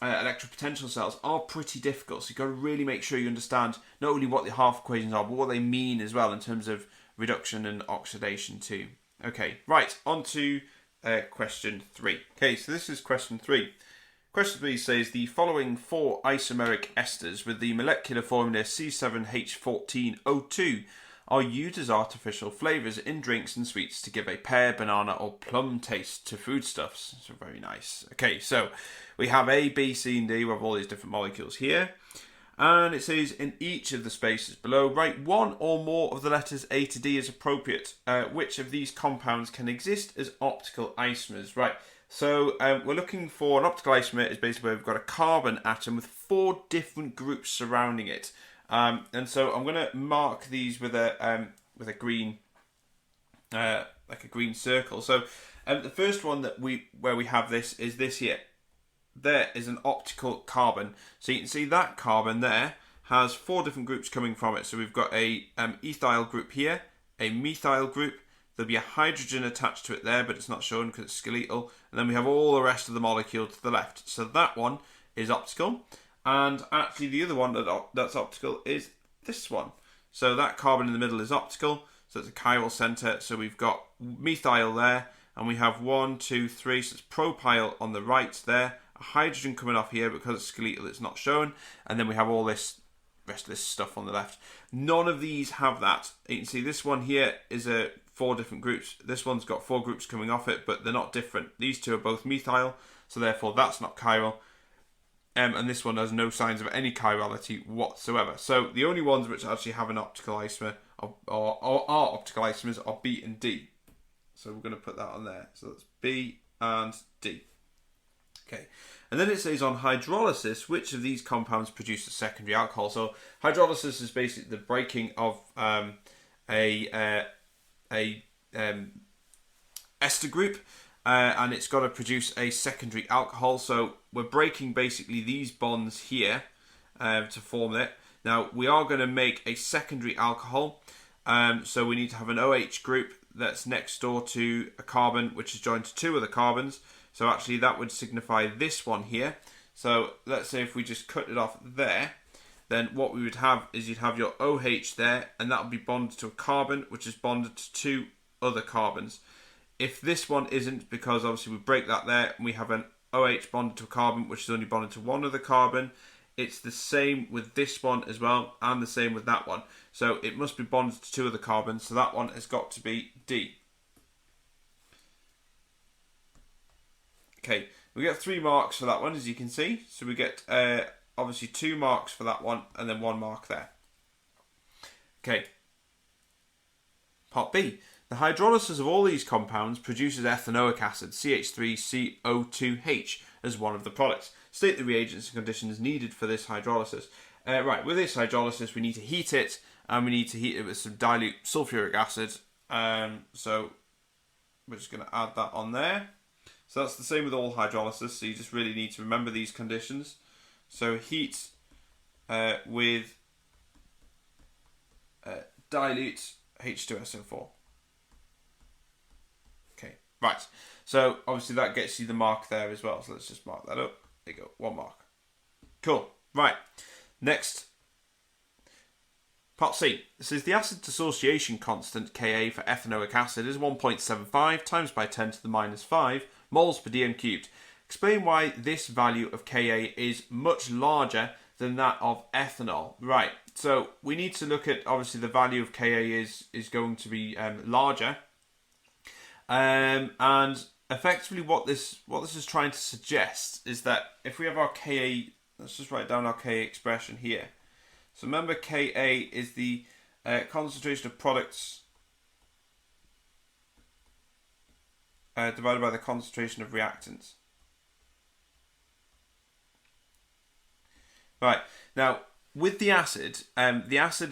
electric potential cells are pretty difficult. So you've got to really make sure you understand not only what the half equations are, but what they mean as well in terms of reduction and oxidation too. Okay, right, on to question 3. Okay, so this is question 3. Question 3 says the following 4 isomeric esters with the molecular formula C7H14O2 are used as artificial flavours in drinks and sweets to give a pear, banana or plum taste to foodstuffs. So very nice. Okay, so we have A, B, C and D. We have all these different molecules here. And it says in each of the spaces below, write 1 or more of the letters A to D as appropriate. Which of these compounds can exist as optical isomers? Right, so we're looking for an optical isomer is basically where we've got a carbon atom with 4 different groups surrounding it. And so I'm going to mark these with a green, like a green circle. So the first one where we have this is this here. There is an optical carbon. So you can see that carbon there has 4 different groups coming from it. So we've got a ethyl group here, a methyl group. There'll be a hydrogen attached to it there, but it's not shown because it's skeletal. And then we have all the rest of the molecule to the left. So that one is optical. And actually the other one that's optical is this one. So that carbon in the middle is optical. So it's a chiral center. So we've got methyl there. And we have 1, 2, 3. So it's propyl on the right there. A hydrogen coming off here because it's skeletal, it's not shown. And then we have all this rest of this stuff on the left. None of these have that. You can see this one here is 4 different groups. This one's got 4 groups coming off it, but they're not different. These 2 are both methyl, so therefore that's not chiral. And this one has no signs of any chirality whatsoever. So the only ones which actually have an optical isomer or are optical isomers are B and D. So we're going to put that on there. So that's B and D. Okay, and then it says on hydrolysis, which of these compounds produce a secondary alcohol? So hydrolysis is basically the breaking of a ester group, and it's got to produce a secondary alcohol. So we're breaking basically these bonds here to form it. Now we are going to make a secondary alcohol, so we need to have an OH group that's next door to a carbon which is joined to 2 other carbons. So actually that would signify this one here. So let's say if we just cut it off there, then what we would have is you'd have your OH there, and that would be bonded to a carbon which is bonded to 2 other carbons. If this one isn't, because obviously we break that there and we have an OH bonded to a carbon which is only bonded to 1 other carbon, it's the same with this one as well, and the same with that one. So it must be bonded to 2 other carbons, so that one has got to be D. Okay, we get 3 marks for that one, as you can see. So we get obviously 2 marks for that one, and then 1 mark there. Okay. Part B. The hydrolysis of all these compounds produces ethanoic acid, CH3CO2H, as one of the products. State the reagents and conditions needed for this hydrolysis. Right, with this hydrolysis, we need to heat it, and we need to heat it with some dilute sulfuric acid. So we're just going to add that on there. So that's the same with all hydrolysis, so you just really need to remember these conditions. So heat with dilute H2SO4. Okay, right. So obviously that gets you the mark there as well. So let's just mark that up. There you go, 1 mark. Cool. Right. Next. Part C. This is the acid dissociation constant, Ka, for ethanoic acid is 1.75 times by 10 to the minus 5 moles per dm cubed. Explain why this value of Ka is much larger than that of ethanol. Right, so we need to look at, obviously the value of Ka is going to be larger. And effectively what this is trying to suggest is that if we have our Ka, let's just write down our Ka expression here. So remember, Ka is the concentration of products divided by the concentration of reactants. Right, now with the acid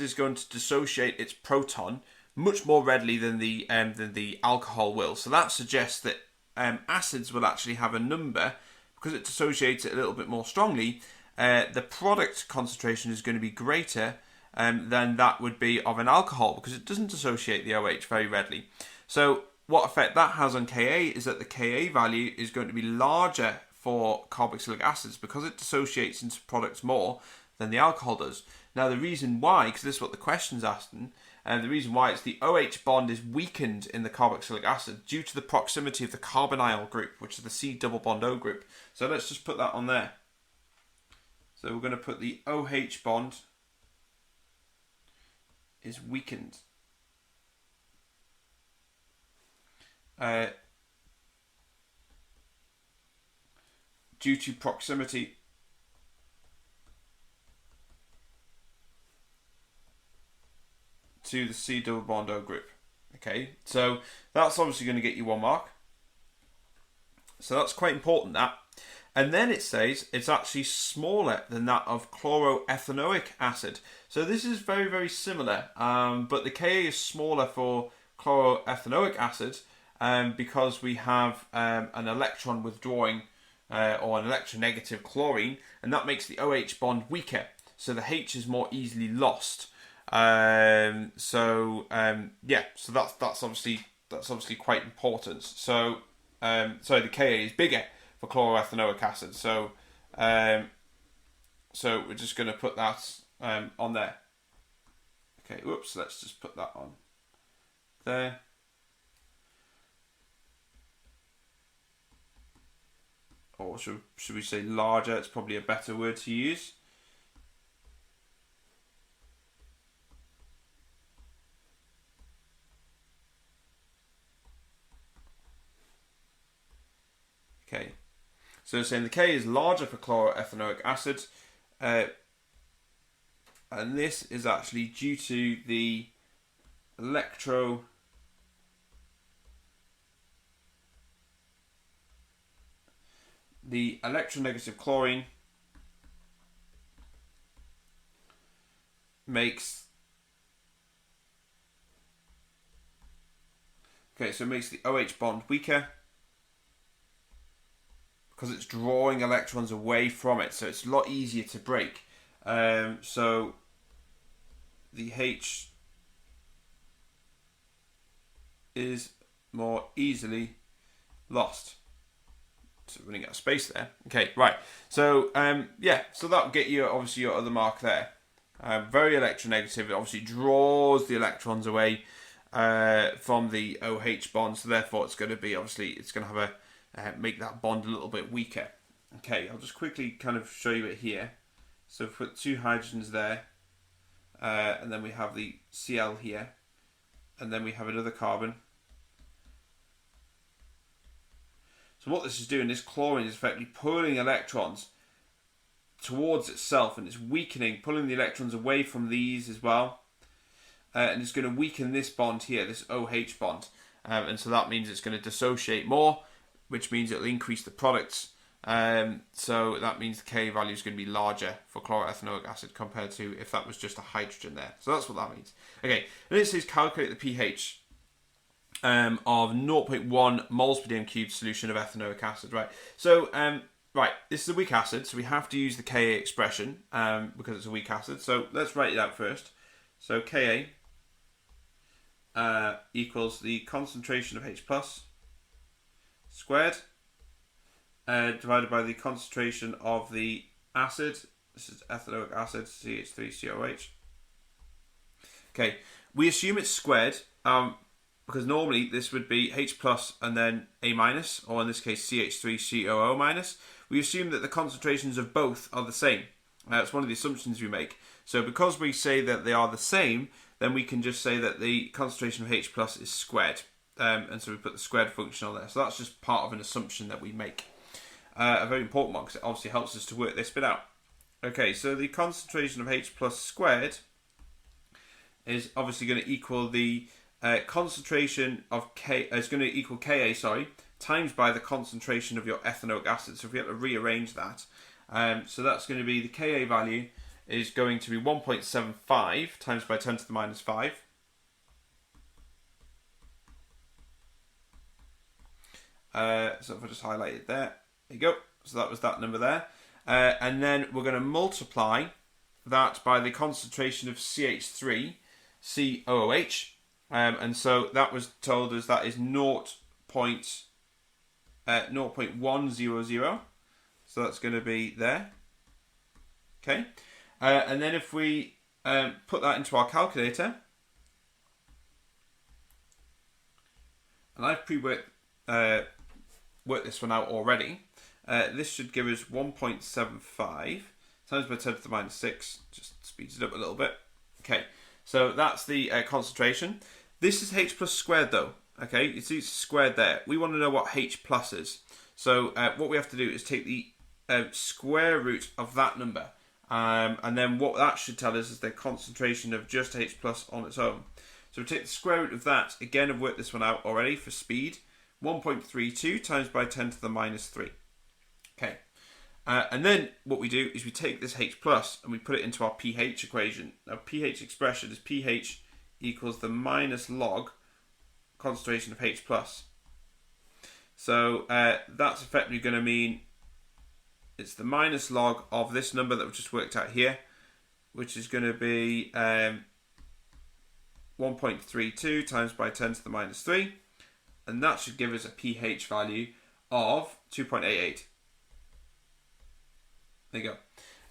is going to dissociate its proton much more readily than the alcohol will. So that suggests that acids will actually have a number, because it dissociates it a little bit more strongly. The product concentration is going to be greater than that would be of an alcohol, because it doesn't dissociate the OH very readily. So what effect that has on Ka is that the Ka value is going to be larger for carboxylic acids because it dissociates into products more than the alcohol does. Now the reason why, because this is what the question's asking, and the reason why it's the OH bond is weakened in the carboxylic acid due to the proximity of the carbonyl group, which is the C double bond O group. So let's just put that on there. So we're going to put the OH bond is weakened. Due to proximity to the C double bond O group. Okay, so that's obviously going to get you 1 mark. So that's quite important, that. And then it says it's actually smaller than that of chloroethanoic acid. So this is very, very similar, but the Ka is smaller for chloroethanoic acid because we have an electron withdrawing or an electronegative chlorine, and that makes the OH bond weaker. So the H is more easily lost. Yeah, so that's obviously quite important. So the Ka is bigger for chloroethanoic acid. So we're just going to put that on there. Okay, whoops, let's just put that on there. Or should we say larger? It's probably a better word to use. Okay, so saying the Ka is larger for chloroethanoic acid, and this is actually due to the electronegative chlorine makes the OH bond weaker because it's drawing electrons away from it, so it's a lot easier to break. So the H is more easily lost. So running out of space there. Okay, right. So so that'll get you obviously your other mark there. Very electronegative. It obviously draws the electrons away from the OH bond, so therefore it's going to have a make that bond a little bit weaker. Okay, I'll just quickly kind of show you it here. So put 2 hydrogens there, and then we have the Cl here, and then we have another carbon. So what this is doing, this chlorine is effectively pulling electrons towards itself, and it's weakening, pulling the electrons away from these as well. And it's going to weaken this bond here, this OH bond. And so that means it's going to dissociate more, which means it'll increase the products. So that means the Ka value is going to be larger for chloroethanoic acid compared to if that was just a hydrogen there. So that's what that means. Okay, and it says calculate the pH of 0.1 moles per dm cubed solution of ethanoic acid. Right. So this is a weak acid, so we have to use the Ka expression because it's a weak acid. So let's write it out first. So Ka equals the concentration of H plus squared divided by the concentration of the acid. This is ethanoic acid, CH3COH. Okay, we assume it's squared because normally this would be H plus and then A minus, or in this case CH3COO minus. We assume that the concentrations of both are the same. It's one of the assumptions we make. So because we say that they are the same, then we can just say that the concentration of H plus is squared. And so we put the squared function on there. So that's just part of an assumption that we make. A very important one because it obviously helps us to work this bit out. Okay, so the concentration of H plus squared is obviously going to equal the concentration of K, is going to equal Ka, times by the concentration of your ethanoic acid. So if we have to rearrange that, so that's going to be the Ka value is going to be 1.75 times by 10 to the minus 5. So if I just highlight it there you go. So that was that number there. And then we're going to multiply that by the concentration of CH3, COOH. And so that was told us that is 0.100. So that's going to be there. Okay. And then if we put that into our calculator, and I've pre-worked worked this one out already, this should give us 1.75 times by 10 to the minus 6. Just speeds it up a little bit. Okay, so that's the concentration. This is H plus squared though. Okay, you see it's squared there. We want to know what H plus is. So what we have to do is take the square root of that number. And then what that should tell us is the concentration of just H plus on its own. So we take the square root of that. Again, I've worked this one out already for speed. 1.32 times by 10 to the minus 3. Okay. And then what we do is we take this H plus and we put it into our pH equation. Now pH expression is pH equals the minus log concentration of H plus. So that's effectively going to mean it's the minus log of this number that we've just worked out here, which is going to be 1.32 times by 10 to the minus 3. And that should give us a pH value of 2.88. There you go.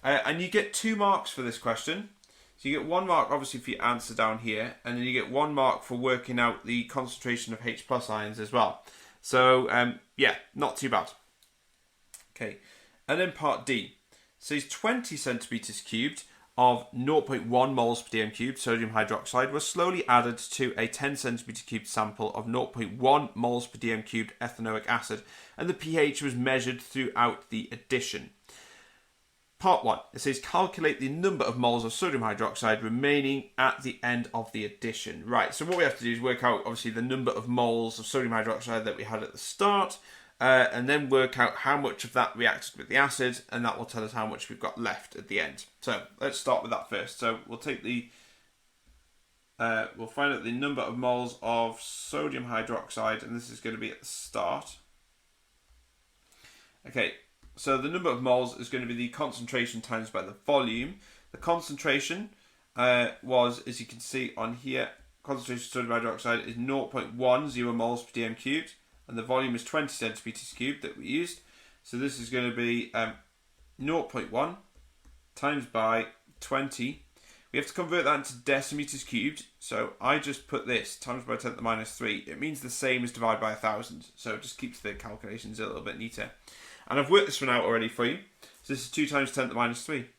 And you get 2 marks for this question. So you get 1 mark obviously for your answer down here, and then you get 1 mark for working out the concentration of H plus ions as well. So yeah, not too bad. Okay, and then part D. So it's 20 centimeters cubed of 0.1 moles per dm cubed sodium hydroxide was slowly added to a 10 centimeter cubed sample of 0.1 moles per dm cubed ethanoic acid, and the pH was measured throughout the addition. Part 1, it says calculate the number of moles of sodium hydroxide remaining at the end of the addition. Right, so what we have to do is work out obviously the number of moles of sodium hydroxide that we had at the start, and then work out how much of that reacted with the acid, and that will tell us how much we've got left at the end. So let's start with that first. So we'll take the, we'll find out the number of moles of sodium hydroxide, and this is going to be at the start. Okay, so the number of moles is going to be the concentration times by the volume. The concentration was, as you can see on here, concentration of sodium hydroxide is 0.10 moles per dm cubed. And the volume is 20 centimeters cubed that we used. So this is going to be 0.1 times by 20. We have to convert that into decimeters cubed. So I just put this times by 10 to the minus 3. It means the same as divide by 1,000. So it just keeps the calculations a little bit neater. And I've worked this one out already for you. So this is 2 times 10 to the minus 3.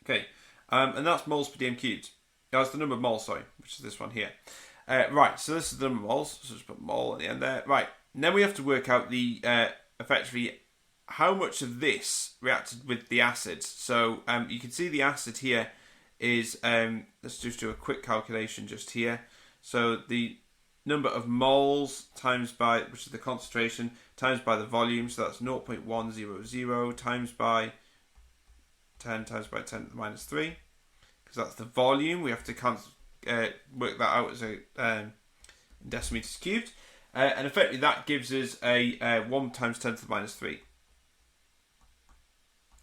Okay. And that's moles per dm cubed. That's the number of moles, sorry, which is this one here. Right, so this is the number of moles, so just put mole at the end there. Right, and then we have to work out the, effectively, how much of this reacted with the acid. So you can see the acid here is, let's just do a quick calculation just here. So the number of moles times by, which is the concentration, times by the volume, so that's 0.100 times by 10 times by 10 to the minus 3, because that's the volume. We have to work that out as a decimeters cubed, and effectively that gives us a 1 times 10 to the minus 3.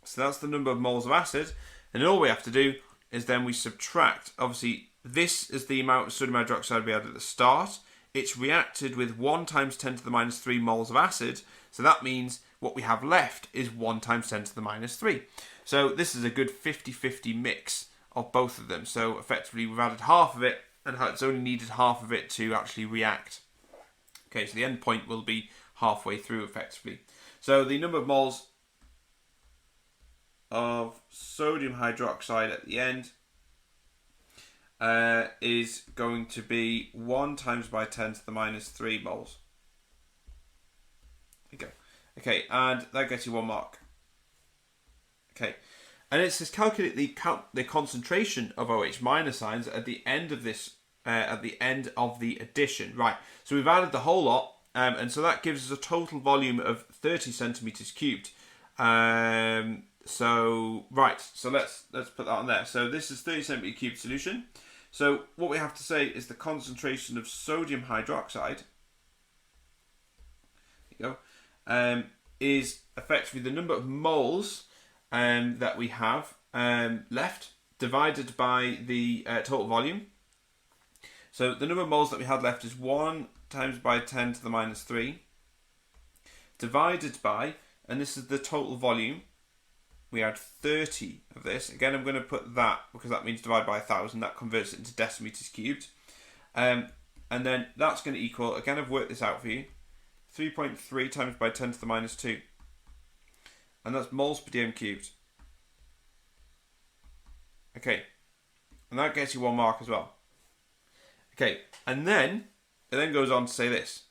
So that's the number of moles of acid, and then all we have to do is then we subtract, obviously this is the amount of sodium hydroxide we had at the start. It's reacted with 1 times 10 to the minus 3 moles of acid, so that means what we have left is 1 times 10 to the minus 3. So this is a good 50-50 mix of both of them. So effectively we've added half of it, and it's only needed half of it to actually react. Okay, so the end point will be halfway through effectively. So the number of moles of sodium hydroxide at the end is going to be 1 times by 10 to the minus 3 moles. There you go. Okay, and that gets you 1 mark. Okay. And it says calculate the concentration of OH minus ions at the end of this, at the end of the addition. Right, so we've added the whole lot, and so that gives us a total volume of 30 centimeters cubed. And So right, so let's put that on there. So this is 30 centimeter cubed solution. So what we have to say is the concentration of sodium hydroxide, is effectively the number of moles that we have left divided by the total volume. So the number of moles that we had left is 1 times by 10 to the minus 3 divided by, and this is the total volume, we had 30 of this. Again, I'm going to put that because that means divide by 1,000. That converts it into decimeters cubed. And then that's going to equal, again, I've worked this out for you, 3.3 times by 10 to the minus 2. And that's moles per dm cubed. Okay. And that gets you 1 mark as well. Okay. And then, it then goes on to say this.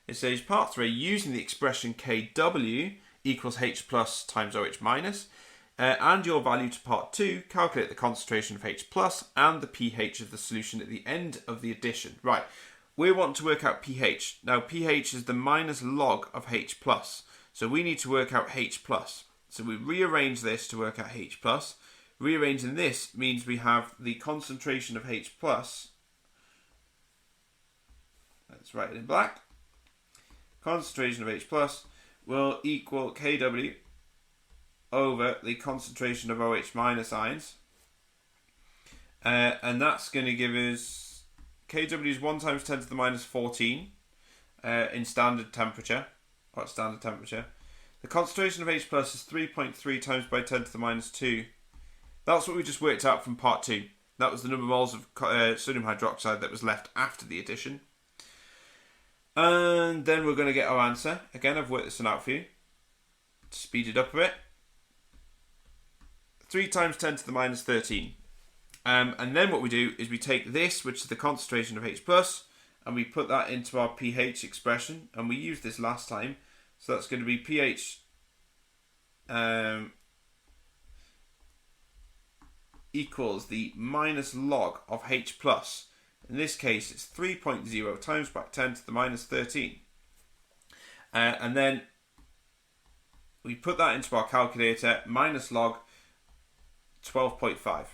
It says, part 3, using the expression Kw equals H plus times OH minus, and your value to part 2, calculate the concentration of H plus and the pH of the solution at the end of the addition. Right, we want to work out pH. Now pH is the minus log of H plus, so we need to work out H plus. So we rearrange this to work out H plus. Rearranging this means we have the concentration of H plus. Let's write it in black. Concentration of H plus will equal Kw over the concentration of OH minus ions, and that's going to give us Kw is 1 times 10 to the minus 14 in standard temperature, or at standard temperature. The concentration of H plus is 3.3 times by 10 to the minus 2. That's what we just worked out from part 2. That was the number of moles of sodium hydroxide that was left after the addition. And then we're going to get our answer. Again, I've worked this one out for you to speed it up a bit. 3 times 10 to the minus 13. And then what we do is we take this, which is the concentration of H plus, and we put that into our pH expression. And we used this last time. So that's going to be pH equals the minus log of H plus. In this case, it's 3.0 times by 10 to the minus 13. And then we put that into our calculator, minus log 12.5.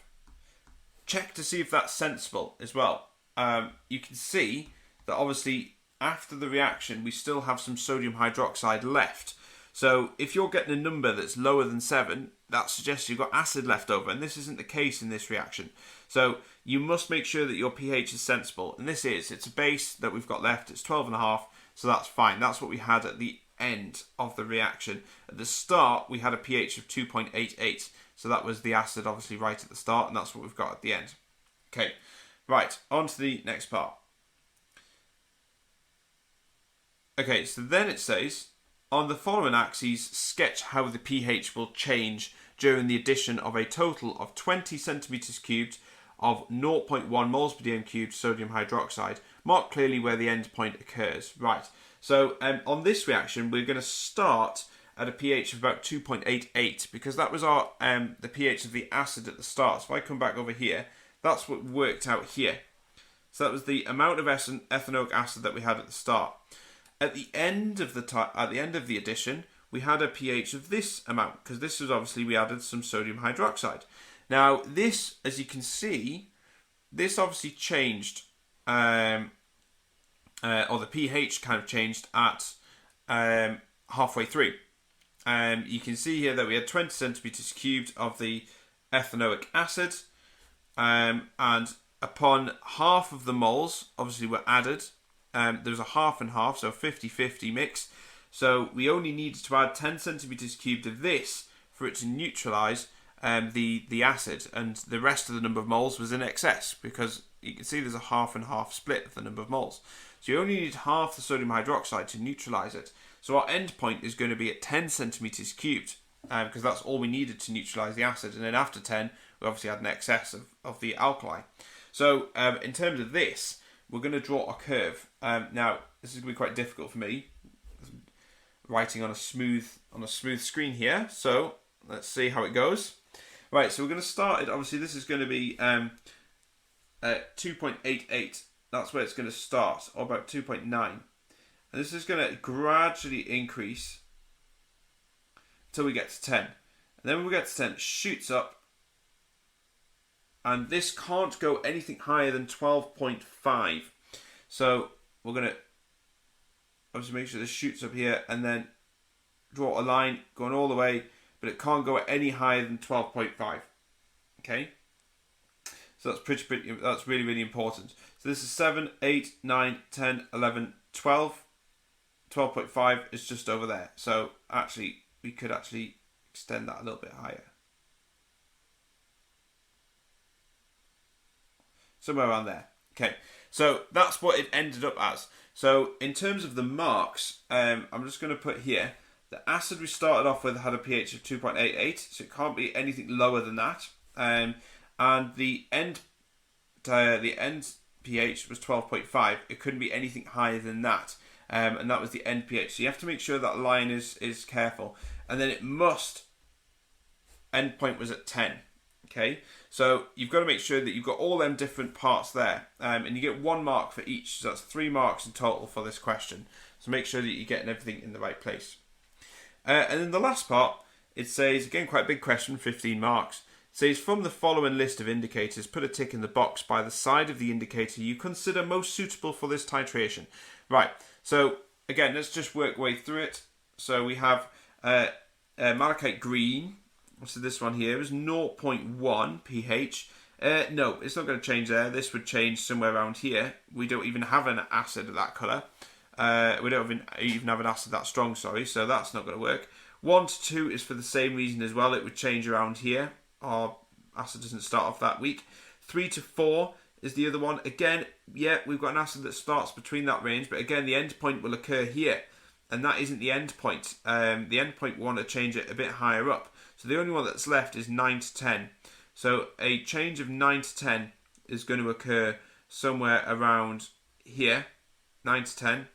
Check to see if that's sensible as well. You can see that obviously after the reaction we still have some sodium hydroxide left. So if you're getting a number that's lower than 7, that suggests you've got acid left over, and this isn't the case in this reaction. So you must make sure that your pH is sensible, and this is, it's a base that we've got left, it's 12.5, so that's fine. That's what we had at the end of the reaction. At the start we had a pH of 2.88, so that was the acid obviously right at the start, and that's what we've got at the end. Okay, right, on to the next part. Okay, so then it says, on the following axes, sketch how the pH will change during the addition of a total of 20 centimeters cubed of 0.1 moles per dm cubed sodium hydroxide. Mark clearly where the end point occurs. Right, so on this reaction, we're going to start at a pH of about 2.88 because that was our the pH of the acid at the start. So if I come back over here, that's what worked out here. So that was the amount of ethanoic acid that we had at the start. At the end of the addition, we had a pH of this amount because this was obviously we added some sodium hydroxide. Now this, as you can see, this obviously changed, or the pH kind of changed at halfway through. You can see here that we had 20 centimeters cubed of the ethanoic acid, and upon half of the moles obviously were added. There was a half and half, so 50-50 mix. So we only needed to add 10 centimeters cubed of this for it to neutralise the acid, and the rest of the number of moles was in excess because you can see there's a half and half split of the number of moles. So you only need half the sodium hydroxide to neutralise it. So our end point is going to be at 10 centimeters cubed because that's all we needed to neutralise the acid, and then after 10 we obviously had an excess of the alkali. So in terms of this, we're going to draw a curve. Now this is going to be quite difficult for me, writing on a smooth screen here. So let's see how it goes. Right, so we're going to start it. Obviously, this is going to be 2.88. That's where it's going to start, or about 2.9. And this is going to gradually increase until we get to 10. And then when we get to 10, it shoots up. And this can't go anything higher than 12.5. So we're going to obviously make sure this shoots up here and then draw a line going all the way, but it can't go any higher than 12.5. Okay? So that's that's really, really important. So this is 7, 8, 9, 10, 11, 12. 12.5 is just over there. So actually, we could actually extend that a little bit higher. Somewhere around there. Okay, so that's what it ended up as. So in terms of the marks, I'm just going to put here, the acid we started off with had a pH of 2.88, so it can't be anything lower than that. And the end pH was 12.5. It couldn't be anything higher than that. And that was the end pH. So you have to make sure that line is careful. And then it must, end point was at 10. Okay, so you've got to make sure that you've got all them different parts there. And you get 1 mark for each. So that's 3 marks in total for this question. So make sure that you're getting everything in the right place. And then the last part, it says, again, quite a big question, 15 marks. It says, from the following list of indicators, put a tick in the box by the side of the indicator you consider most suitable for this titration. Right, so again, let's just work our way through it. So we have malachite green. So this one here is 0.1 pH. No, it's not going to change there. This would change somewhere around here. We don't even have an acid of that colour. We don't even have an acid that strong, sorry, so that's not going to work. 1 to 2 is for the same reason as well. It would change around here. Our acid doesn't start off that weak. 3 to 4 is the other one. Again, yeah, we've got an acid that starts between that range, but again, the end point will occur here, and that isn't the end point. The end point we want to change it a bit higher up. So the only one that's left is 9 to 10. So a change of 9 to 10 is going to occur somewhere around here, 9 to 10.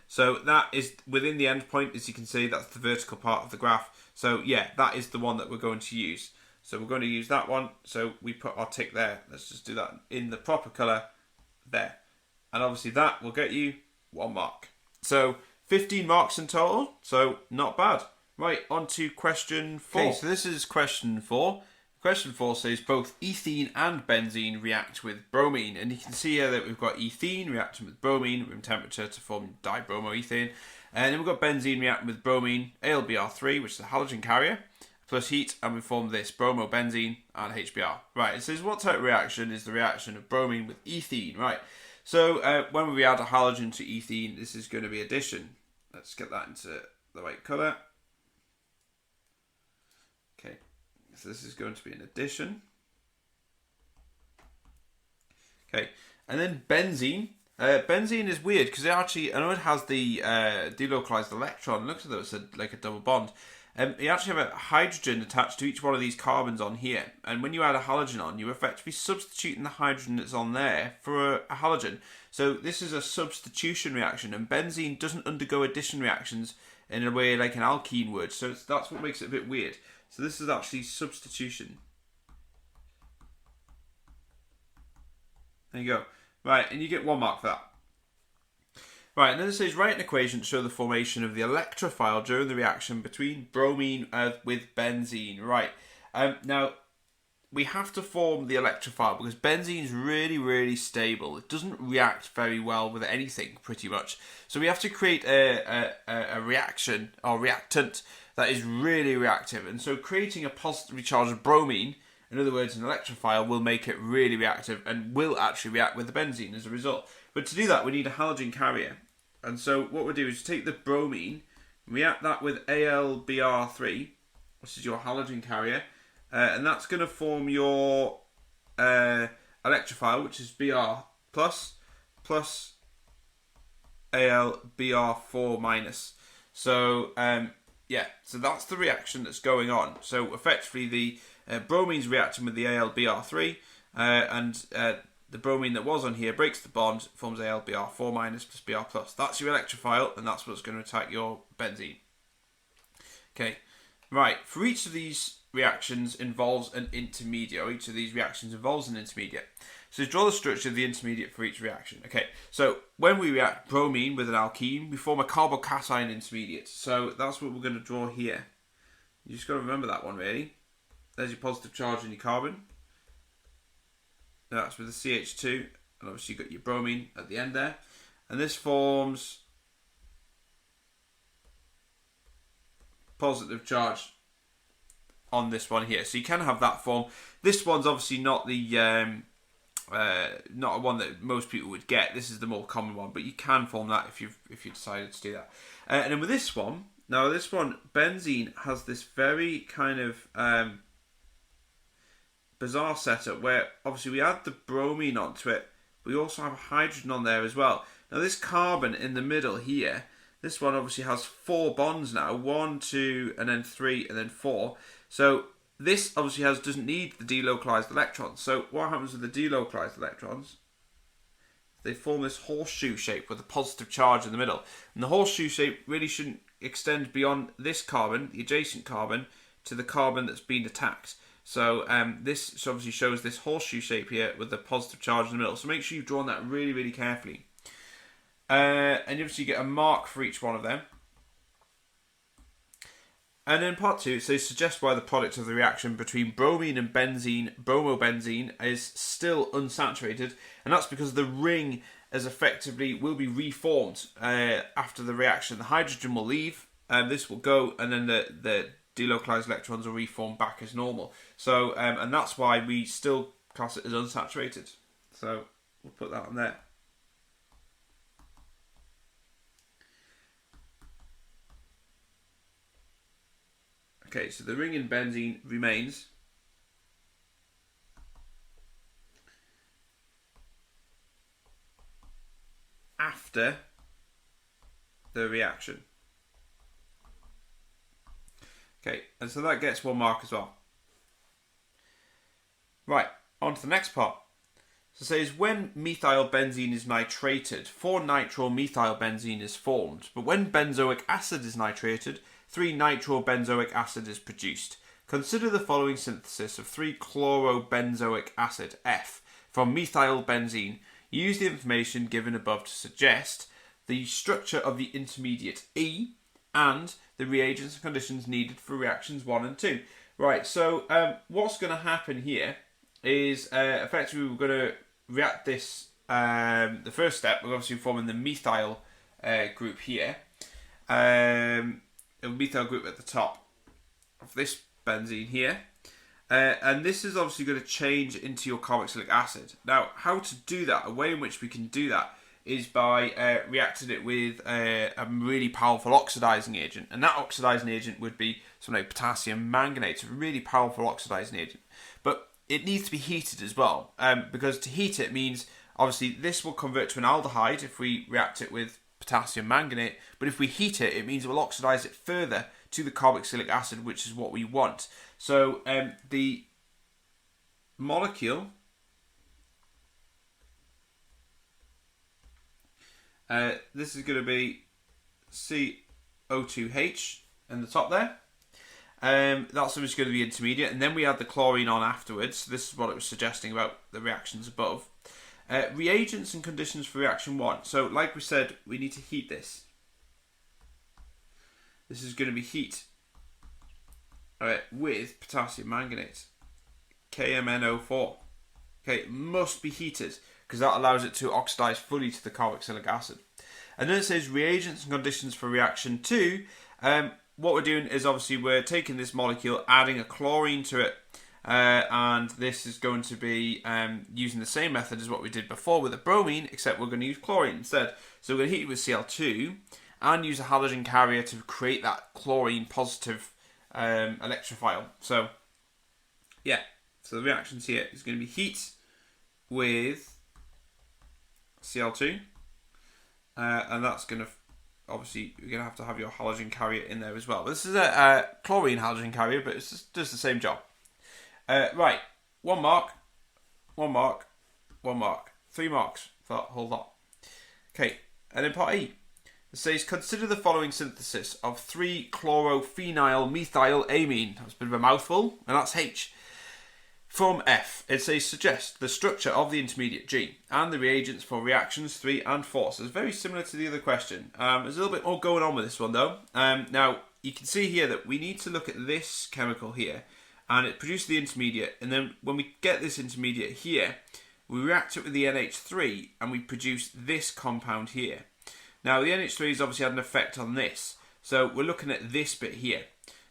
So that is within the end point, as you can see, that's the vertical part of the graph. So yeah, that is the one that we're going to use. So we're going to use that one. So we put our tick there. Let's just do that in the proper colour there. And obviously that will get you 1 mark. So 15 marks in total. So not bad. Right, on to question 4. Okay, so this is question 4. Question 4 says both ethene and benzene react with bromine. And you can see here that we've got ethene reacting with bromine at room temperature to form dibromoethane. And then we've got benzene reacting with bromine, AlBr3, which is a halogen carrier, plus heat, and we form this bromobenzene and HBr. Right, it says what type of reaction is the reaction of bromine with ethene? Right, so when we add a halogen to ethene, this is going to be addition. Let's get that into the right colour. Okay, so this is going to be an addition. Okay, and then benzene. Benzene is weird because it actually, I know it has the delocalized electron. It looks as though it's like a double bond. You actually have a hydrogen attached to each one of these carbons on here. And when you add a halogen on, you're effectively substituting the hydrogen that's on there for a halogen. So this is a substitution reaction, and benzene doesn't undergo addition reactions in a way like an alkene would. So that's what makes it a bit weird. So this is actually substitution. There you go. Right, and you get 1 mark for that. Right, and then it says write an equation to show the formation of the electrophile during the reaction between bromine with benzene. Right, now we have to form the electrophile because benzene is really, really stable. It doesn't react very well with anything, pretty much. So we have to create a reaction or reactant that is really reactive. And so creating a positively charged bromine, in other words, an electrophile, will make it really reactive and will actually react with the benzene as a result. But to do that, we need a halogen carrier. And so what we'll do is take the bromine, react that with AlBr3, which is your halogen carrier, and that's going to form your electrophile, which is Br plus AlBr4 minus. So yeah, so that's the reaction that's going on. So effectively the bromine's reacting with the AlBr3, and the bromine that was on here breaks the bond, forms AlBr4 minus plus Br plus. That's your electrophile, and that's what's going to attack your benzene. Okay, right, for each of these reactions involves an intermediate, or each of these reactions involves an intermediate. So draw the structure of the intermediate for each reaction. Okay, so when we react bromine with an alkene, we form a carbocation intermediate. So that's what we're going to draw here. You just got to remember that one, really. There's your positive charge in your carbon. That's with the CH2, and obviously you've got your bromine at the end there. And this forms positive charge on this one here. So you can have that form. This one's obviously not the not one that most people would get. This is the more common one, but you can form that if you decided to do that. And then with this one, now this one, benzene has this very kind of bizarre setup where obviously we add the bromine onto it. We also have hydrogen on there as well. Now this carbon in the middle here, this one obviously has 4 bonds now. 1, 2, and then 3, and then 4. So this obviously doesn't need the delocalized electrons. So what happens with the delocalized electrons? They form this horseshoe shape with a positive charge in the middle. And the horseshoe shape really shouldn't extend beyond this carbon, the adjacent carbon, to the carbon that's been attacked. So this obviously shows this horseshoe shape here with the positive charge in the middle. So make sure you've drawn that really, really carefully. And obviously you get a mark for each one of them. And then part 2, it says suggest why the product of the reaction between bromine and benzene, bromobenzene, is still unsaturated, and that's because the ring will be reformed after the reaction. The hydrogen will leave, and this will go, and then the delocalized electrons will reform back as normal. So, and that's why we still class it as unsaturated. So we'll put that on there. Okay, so the ring in benzene remains. After the reaction. Okay, and so that gets 1 mark as well. Right, on to the next part. So it says when methyl benzene is nitrated, 4-nitromethylbenzene benzene is formed, but when benzoic acid is nitrated, 3-nitrobenzoic acid is produced. Consider the following synthesis of 3-chlorobenzoic acid, F, from methyl benzene. Use the information given above to suggest the structure of the intermediate E and the reagents and conditions needed for reactions 1 and 2. Right, so what's going to happen here is effectively we're going to react this, the first step, we're obviously forming the methyl group here. A methyl group at the top of this benzene here. And this is obviously going to change into your carboxylic acid. Now, how to do that, a way in which we can do that, is by reacting it with a really powerful oxidizing agent. And that oxidizing agent would be something like potassium manganate, a really powerful oxidizing agent. But it needs to be heated as well, because to heat it means, obviously, this will convert to an aldehyde if we react it with potassium manganate, but if we heat it, it means it will oxidize it further to the carboxylic acid, which is what we want. So the molecule this is going to be CO2H in the top there. That's obviously going to be intermediate, and then we add the chlorine on afterwards. This is what it was suggesting about the reactions above. Reagents and conditions for reaction 1. So like we said, we need to heat this. This is going to be heat with potassium manganate, KMnO4. Okay, it must be heated because that allows it to oxidize fully to the carboxylic acid. And then it says reagents and conditions for reaction 2. What we're doing is obviously we're taking this molecule, adding a chlorine to it, and this is going to be using the same method as what we did before with the bromine, except we're going to use chlorine instead. So we're going to heat it with Cl2 and use a halogen carrier to create that chlorine positive electrophile. So yeah, so the reactions here is going to be heat with Cl2, and that's going to obviously you're going to have your halogen carrier in there as well. This is a chlorine halogen carrier, but it's just does the same job. Right, 1 mark, 1 mark, 1 mark, 3 marks for that whole lot. Okay, and then part E. It says, consider the following synthesis of 3-chlorophenylmethylamine. That's a bit of a mouthful, and that's H. From F, it says, suggest the structure of the intermediate G and the reagents for reactions 3 and 4. So it's very similar to the other question. There's a little bit more going on with this one, though. Now, you can see here that we need to look at this chemical here, and it produces the intermediate, and then when we get this intermediate here, we react it with the NH3 and we produce this compound here. Now the NH3 has obviously had an effect on this, so we're looking at this bit here.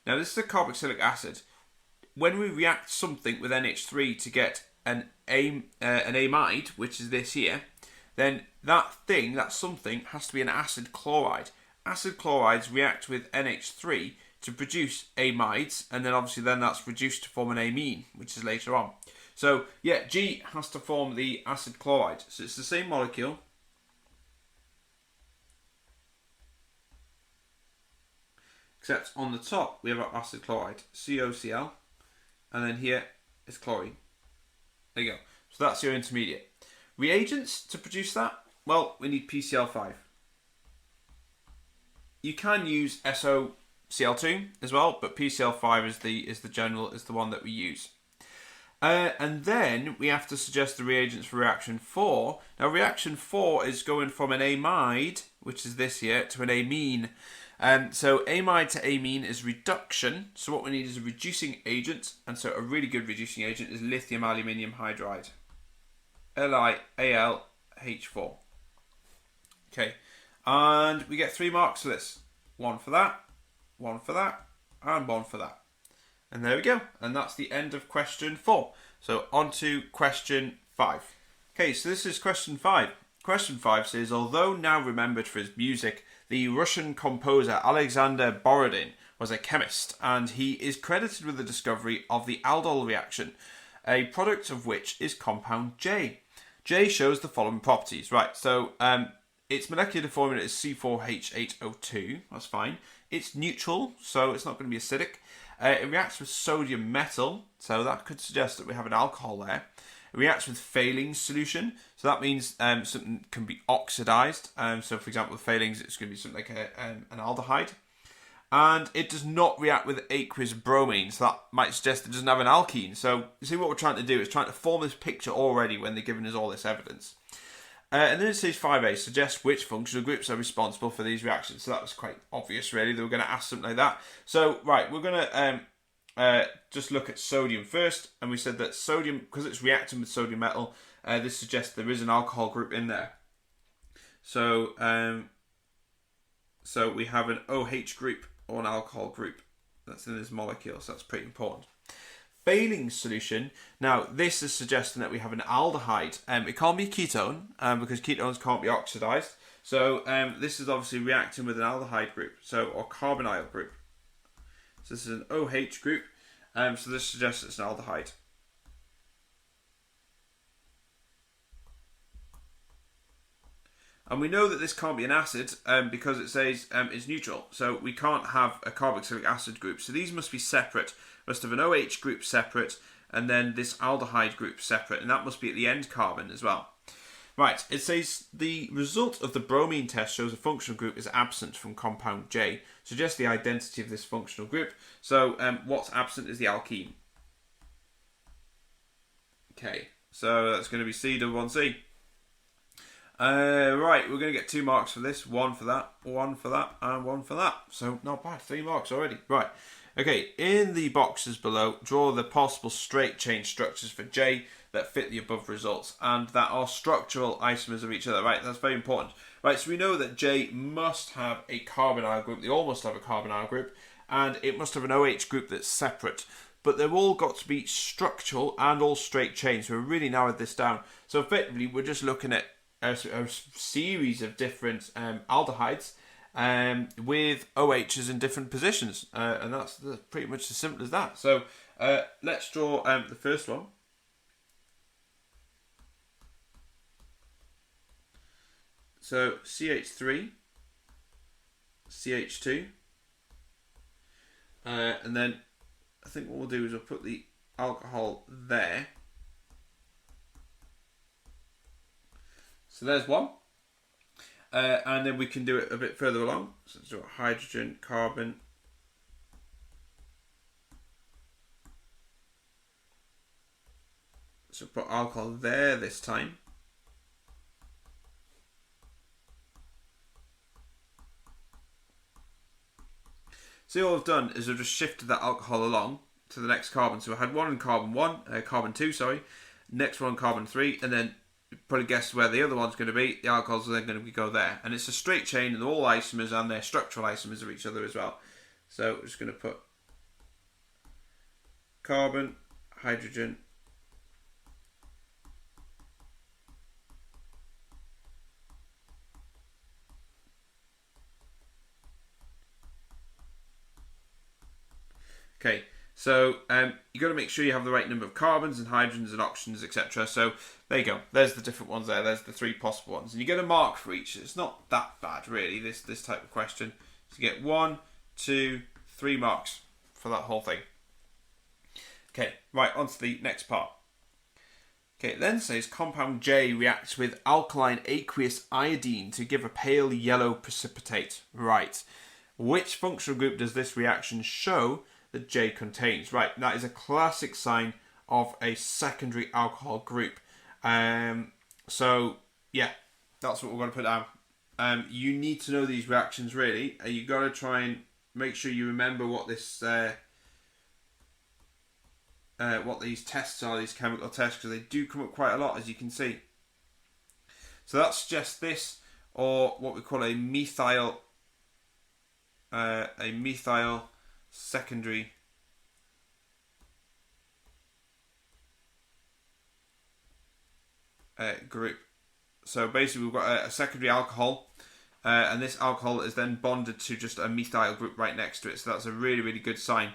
Now this is a carboxylic acid. When we react something with NH3 to get an amide, which is this here, then that something has to be an acid chloride. Acid chlorides react with NH3 to produce amides, and then obviously that's reduced to form an amine, which is later on. So yeah, G has to form the acid chloride. So it's the same molecule, except on the top we have our acid chloride, COCl, and then here is chlorine. There you go. So that's your intermediate. Reagents to produce that? Well, we need PCl5. You can use SOCl2 as well, but PCl5 is the one that we use. And then we have to suggest the reagents for reaction 4. Now reaction 4 is going from an amide, which is this here, to an amine. So amide to amine is reduction. So what we need is a reducing agent. And so a really good reducing agent is lithium aluminium hydride. LiAlH4. Okay. And we get 3 marks for this. 1 for that, 1 for that, and 1 for that. And there we go. And that's the end of question 4. So on to question 5. Okay, so this is question 5. Question 5 says, although now remembered for his music, the Russian composer Alexander Borodin was a chemist, and he is credited with the discovery of the aldol reaction, a product of which is compound J. J shows the following properties. Right, so its molecular formula is C4H8O2. That's fine. It's neutral, so it's not going to be acidic. It reacts with sodium metal, so that could suggest that we have an alcohol there. It reacts with Fehling's solution, so that means something can be oxidized. So, for example, with Fehling's, it's going to be something like an aldehyde. And it does not react with aqueous bromine, so that might suggest it doesn't have an alkene. So, you see what we're trying to do is trying to form this picture already when they're giving us all this evidence. And then it says 5a, suggest which functional groups are responsible for these reactions. So that was quite obvious, really. They were going to ask something like that. So, right, we're going to just look at sodium first. And we said that sodium, because it's reacting with sodium metal, this suggests there is an alcohol group in there. So, so we have an OH group or an alcohol group that's in this molecule. So that's pretty important. Fehling's solution. Now, this is suggesting that we have an aldehyde. It can't be a ketone because ketones can't be oxidized. So this is obviously reacting with an aldehyde group, or carbonyl group. So this is an OH group. So this suggests it's an aldehyde. And we know that this can't be an acid because it says it's neutral. So we can't have a carboxylic acid group. So these must be separate. Must have an OH group separate, and then this aldehyde group separate, and that must be at the end carbon as well. Right, it says the result of the bromine test shows a functional group is absent from compound J, suggests the identity of this functional group. So what's absent is the alkene. Okay, so that's going to be C1C. Right, we're going to get 2 marks for this, 1 for that, 1 for that, and 1 for that. So not bad, 3 marks already. Right. Okay, in the boxes below, draw the possible straight chain structures for J that fit the above results and that are structural isomers of each other. Right, that's very important. Right, so we know that J must have a carbonyl group. They all must have a carbonyl group, and it must have an OH group that's separate. But they've all got to be structural and all straight chains. So we've really narrowed this down. So effectively, we're just looking at a series of different aldehydes with OHs in different positions, and that's pretty much as simple as that. So let's draw the first one. So CH3, CH2, and then I think what we'll do is we'll put the alcohol there. So there's one. And then we can do it a bit further along. So let's do hydrogen, carbon. So put alcohol there this time. See, all I've done is I've just shifted that alcohol along to the next carbon. So I had one in carbon 2, sorry. Next one carbon 3, and then probably guess where the other one's going to be. The alcohols are then going to go there. And it's a straight chain, and they're all isomers, and they're structural isomers of each other as well. So we're just going to put carbon, hydrogen, okay, so you've got to make sure you have the right number of carbons and hydrogens and oxygens, etc. So there you go. There's the different ones there. There's the 3 possible ones. And you get a mark for each. It's not that bad, really, this type of question. So you get 1, 2, 3 marks for that whole thing. Okay, right, on to the next part. Okay, it then says compound J reacts with alkaline aqueous iodine to give a pale yellow precipitate. Right. Which functional group does this reaction show that J contains? Right, that is a classic sign of a secondary alcohol group. So, yeah, that's what we're going to put down. You need to know these reactions, really. You've got to try and make sure you remember what this... what these tests are, these chemical tests, because they do come up quite a lot, as you can see. So that's just this, or what we call a methyl secondary group. So basically we've got a secondary alcohol, and this alcohol is then bonded to just a methyl group right next to it. So that's a really, really good sign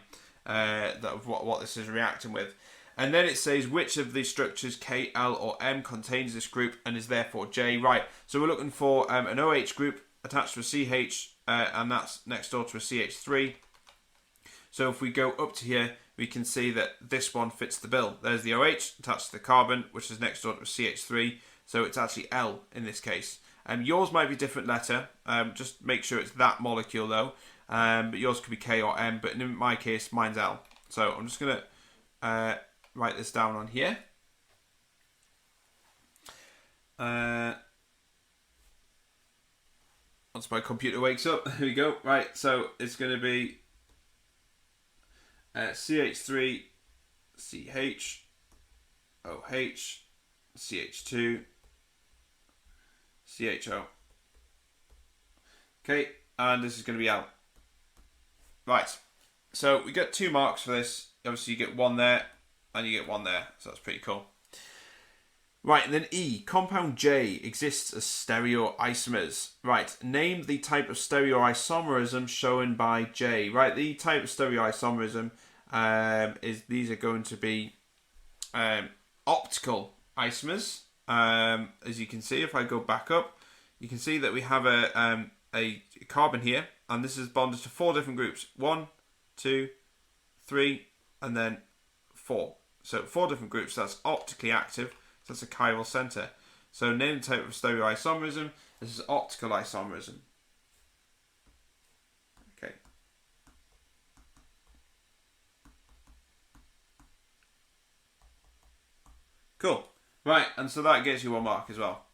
of what this is reacting with. And then it says which of these structures K, L or M contains this group and is therefore J. Right, so we're looking for an OH group attached to a CH, and that's next door to a CH3. So if we go up to here, we can see that this one fits the bill. There's the OH attached to the carbon, which is next door to a CH3. So it's actually L in this case. Yours might be a different letter. Just make sure it's that molecule though. But yours could be K or M, but in my case, mine's L. So I'm just going to write this down on here. Once my computer wakes up, there we go. Right, so it's going to be CH3, CH, OH, CH2, CHO. Okay, and this is going to be L. Right, so we get 2 marks for this. Obviously you get 1 there and you get 1 there, so that's pretty cool. Right, and then E, compound J exists as stereoisomers. Right, name the type of stereoisomerism shown by J. Right, the type of stereoisomerism is these are going to be optical isomers. As you can see, if I go back up, you can see that we have a carbon here, and this is bonded to 4 different groups. 1, 2, 3, and then 4. So 4 different groups. That's optically active. So that's a chiral center. So name the type of stereoisomerism. This is optical isomerism. Okay. Cool. Right, and so that gets you 1 mark as well.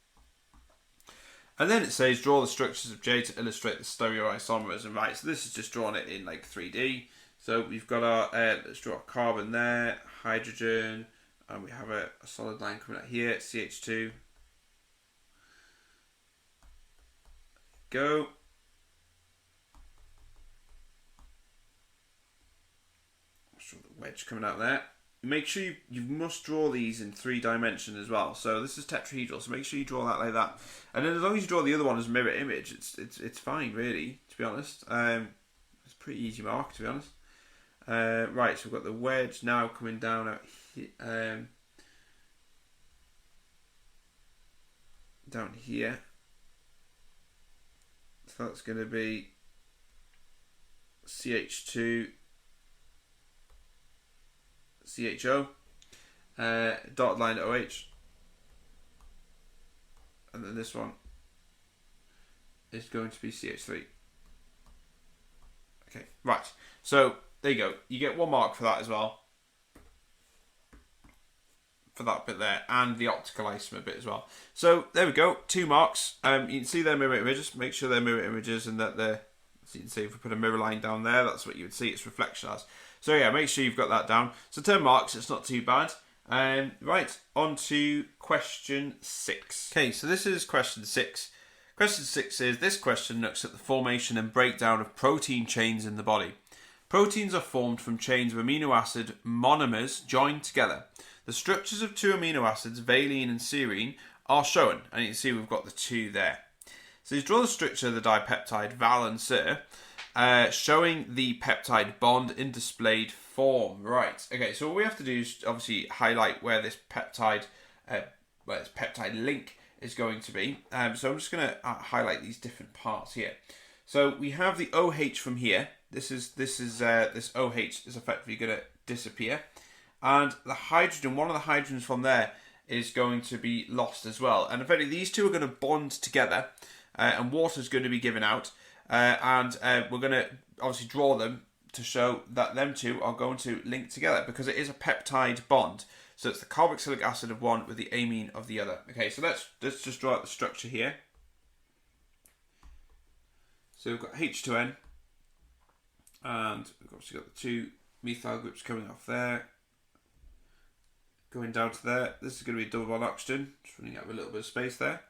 And then it says draw the structures of J to illustrate the stereoisomerism. Right, so this is just drawing it in like 3D. So we've got our, let's draw a carbon there, hydrogen, and we have a solid line coming out here, CH2. Go. Let's draw the wedge coming out there. Make sure you must draw these in 3 dimensions as well. So this is tetrahedral, so make sure you draw that like that. And then as long as you draw the other one as mirror image, it's fine really, to be honest. It's a pretty easy mark, to be honest. Right, so we've got the wedge now coming down out here, down here. So that's going to be CH2, CHO, dotted line OH, and then this one is going to be CH3. Okay, right, so there you go. You get 1 mark for that as well, for that bit there, and the optical isomer bit as well. So there we go, 2 marks. You can see their mirror images. Make sure they're mirror images and that they're So you can see if we put a mirror line down there, that's what you would see its reflection as. So yeah, make sure you've got that down. So 10 marks, it's not too bad. Right, on to question 6. Okay, so this is question 6. Question 6 is, this question looks at the formation and breakdown of protein chains in the body. Proteins are formed from chains of amino acid monomers joined together. The structures of 2 amino acids, valine and serine, are shown, and you can see we've got the 2 there. So you draw the structure of the dipeptide val and ser, showing the peptide bond in displayed form. Right. Okay. So what we have to do is obviously highlight where this peptide link is going to be. So I'm just going to highlight these different parts here. So we have the OH from here. This OH is effectively going to disappear, and the hydrogen, one of the hydrogens from there, is going to be lost as well. And effectively, these two are going to bond together, and water is going to be given out, and we're going to obviously draw them to show that them two are going to link together because it is a peptide bond. So it's the carboxylic acid of one with the amine of the other. Okay, so let's just draw out the structure here. So we've got H2N, and we've obviously got the 2 methyl groups coming off there, going down to there. This is going to be double bond oxygen, just running out of a little bit of space there.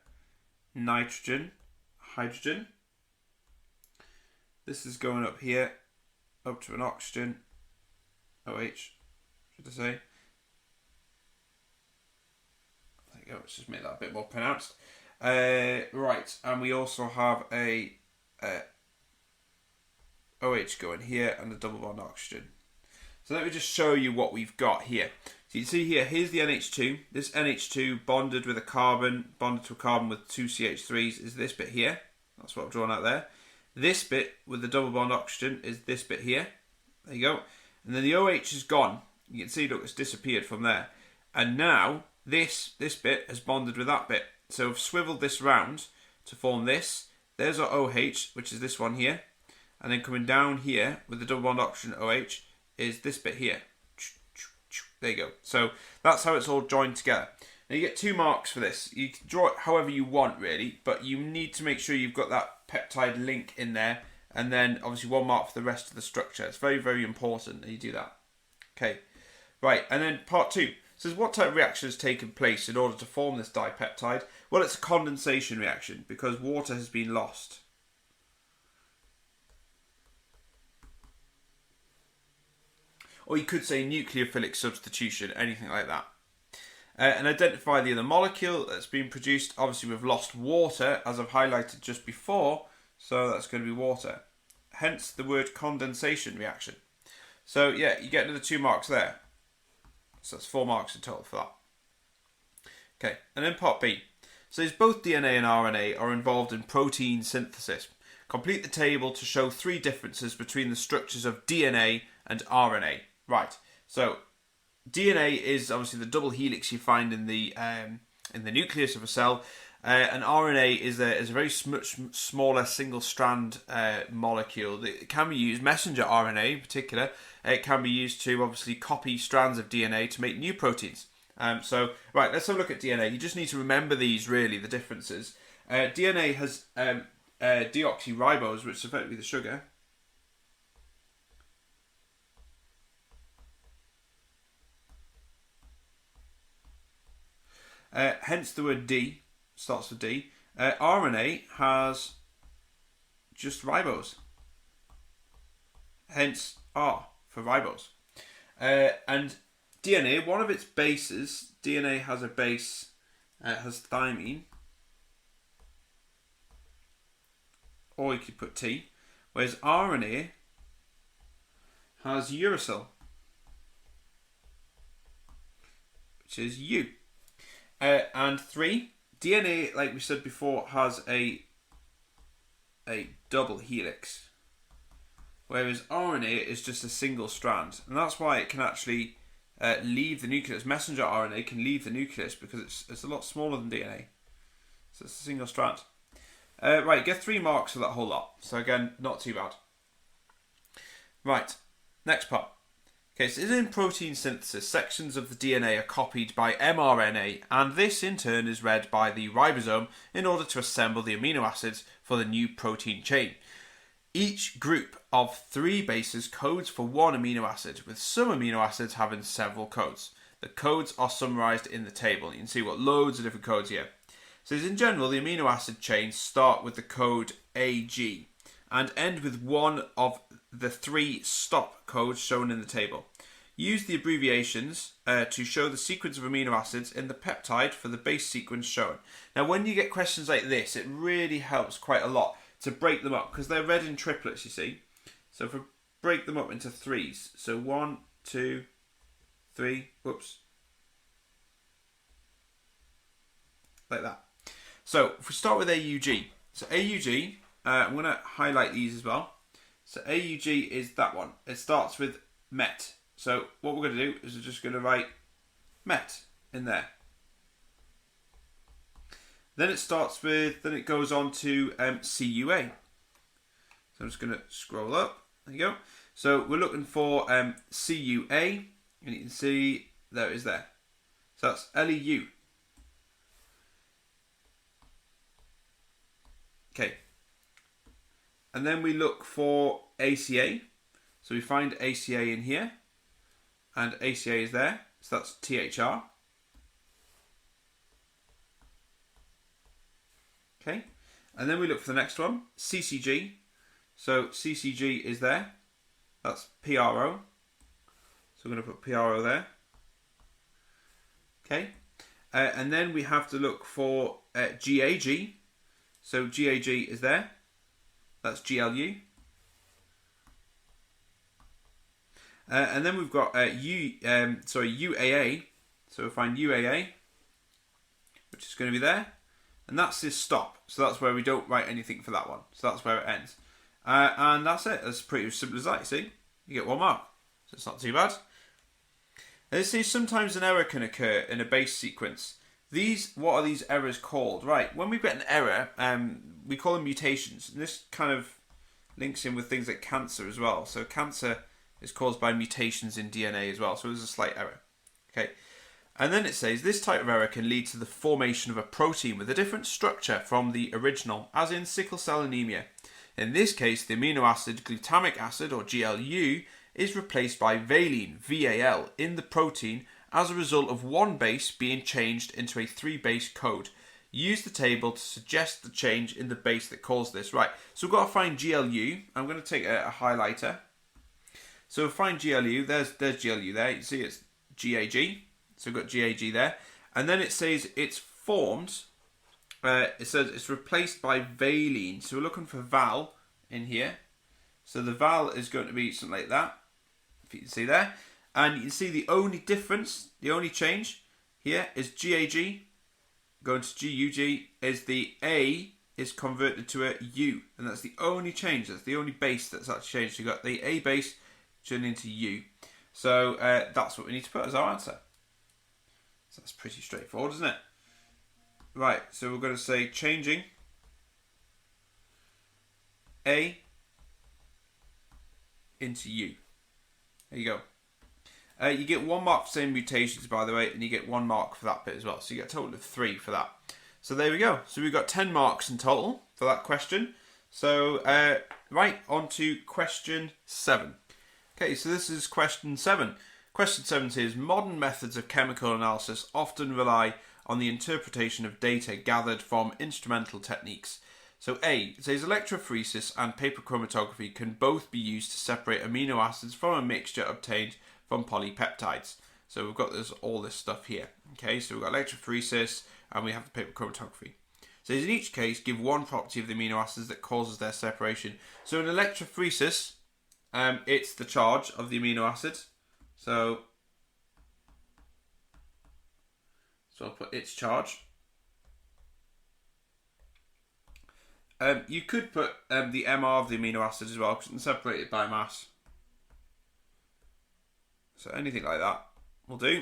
Nitrogen, hydrogen. This is going up here, up to an oxygen, OH, should I say. There you go, let's just make that a bit more pronounced. Right, and we also have a OH going here and a double bond oxygen. So let me just show you what we've got here. So you can see here, here's the NH2. This NH2 bonded with a carbon, bonded to a carbon with 2 CH3s is this bit here. That's what I've drawn out there. This bit with the double bond oxygen is this bit here. There you go. And then the OH is gone. You can see, look, it's disappeared from there. And now this bit has bonded with that bit. So I've swiveled this round to form this. There's our OH, which is this one here. And then coming down here with the double bond oxygen OH is this bit here. There you go. So that's how it's all joined together. Now you get 2 marks for this. You can draw it however you want, really, but you need to make sure you've got that peptide link in there, and then obviously 1 mark for the rest of the structure. It's very, very important that you do that. Okay, right, and then part 2 says, what type of reaction has taken place in order to form this dipeptide? Well, it's a condensation reaction because water has been lost. Or you could say nucleophilic substitution, anything like that. And identify the other molecule that's been produced. Obviously, we've lost water, as I've highlighted just before, so that's going to be water. Hence the word condensation reaction. So yeah, you get another 2 marks there. So that's 4 marks in total for that. Okay, and then part B. Says both DNA and RNA are involved in protein synthesis. Complete the table to show 3 differences between the structures of DNA and RNA. Right, so DNA is obviously the double helix you find in the nucleus of a cell, and RNA is a very much smaller single strand molecule that can be used, messenger RNA in particular. It can be used to obviously copy strands of DNA to make new proteins. So right, let's have a look at DNA. You just need to remember these, really, the differences. DNA has deoxyribose, which is effectively the sugar. Hence the word D, starts with D. RNA has just ribose. Hence R for ribose. And DNA, one of its bases, DNA has a base, has thymine. Or you could put T. Whereas RNA has uracil, which is U. And 3, DNA, like we said before, has a double helix, whereas RNA is just a single strand, and that's why it can actually leave the nucleus. Messenger RNA can leave the nucleus because it's a lot smaller than DNA, so it's a single strand. Right, get 3 marks for that whole lot. So again, not too bad. Right, next part. Okay, so in protein synthesis, sections of the DNA are copied by mRNA, and this in turn is read by the ribosome in order to assemble the amino acids for the new protein chain. Each group of 3 bases codes for one amino acid, with some amino acids having several codes. The codes are summarised in the table. You can see what loads of different codes here. So in general, the amino acid chains start with the code AG and end with one of the 3 stop codes shown in the table. Use the abbreviations to show the sequence of amino acids in the peptide for the base sequence shown. Now, when you get questions like this, it really helps quite a lot to break them up, because they're read in triplets, you see. So if we break them up into 3s, so 1, 2, 3, whoops, like that. So if we start with AUG, so AUG, I'm going to highlight these as well. So AUG is that one. It starts with MET. So what we're going to do is we're just going to write MET in there. Then then it goes on to CUA. So I'm just going to scroll up. There you go. So we're looking for CUA, and you can see there it is there. So that's LEU. Okay. And then we look for ACA. So we find ACA in here, and ACA is there. So that's THR. Okay, and then we look for the next one, CCG. So CCG is there. That's PRO. So we're going to put PRO there. Okay, and then we have to look for GAG. So GAG is there. That's GLU. And then we've got UAA. So we'll find UAA, which is going to be there. And that's this stop. So that's where we don't write anything for that one. So that's where it ends. And that's it. That's pretty simple as that, you see. You get 1 mark. So it's not too bad. And it says sometimes an error can occur in a base sequence. What are these errors called? Right, when we get an error, we call them mutations. And this kind of links in with things like cancer as well. So cancer is caused by mutations in DNA as well. So there's a slight error. Okay. And then it says this type of error can lead to the formation of a protein with a different structure from the original, as in sickle cell anemia. In this case, the amino acid glutamic acid, or GLU, is replaced by valine, VAL, in the protein as a result of one base being changed into a 3-base code. Use the table to suggest the change in the base that caused this. Right, so we've got to find GLU. I'm going to take a highlighter. So we'll find GLU. There's GLU there. You see it's GAG. So we've got GAG there. And then it says it's formed. It says it's replaced by valine. So we're looking for val in here. So the val is going to be something like that, if you can see there. And you can see the only difference, the only change here is GAG going to GUG is the A is converted to a U. And that's the only change. That's the only base that's actually changed. So you've got the A base turned into U. So that's what we need to put as our answer. So that's pretty straightforward, isn't it? Right, so we're going to say changing A into U. There you go. You get 1 mark for saying mutations, by the way, and you get 1 mark for that bit as well. So you get a total of 3 for that. So there we go. So we've got 10 marks in total for that question. So, right, on to question 7. Okay, so this is question 7. Question 7 says, modern methods of chemical analysis often rely on the interpretation of data gathered from instrumental techniques. So A, it says electrophoresis and paper chromatography can both be used to separate amino acids from a mixture obtained from polypeptides. So we've got all this stuff here. Okay, so we've got electrophoresis and we have the paper chromatography. So in each case, give one property of the amino acids that causes their separation. So in electrophoresis, it's the charge of the amino acid. So I'll put its charge. You could put the MR of the amino acid as well, because you can separate it by mass. So anything like that will do.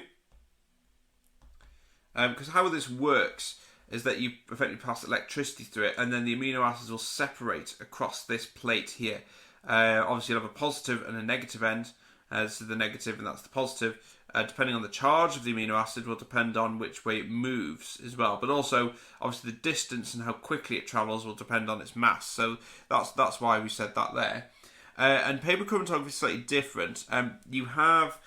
Because how this works is that you effectively pass electricity through it, and then the amino acids will separate across this plate here. Obviously, you'll have a positive and a negative end. This is the negative, and that's the positive. depending on the charge of the amino acid, will depend on which way it moves as well. But also, obviously, the distance and how quickly it travels will depend on its mass. So that's why we said that there. And paper chromatography is slightly different. You have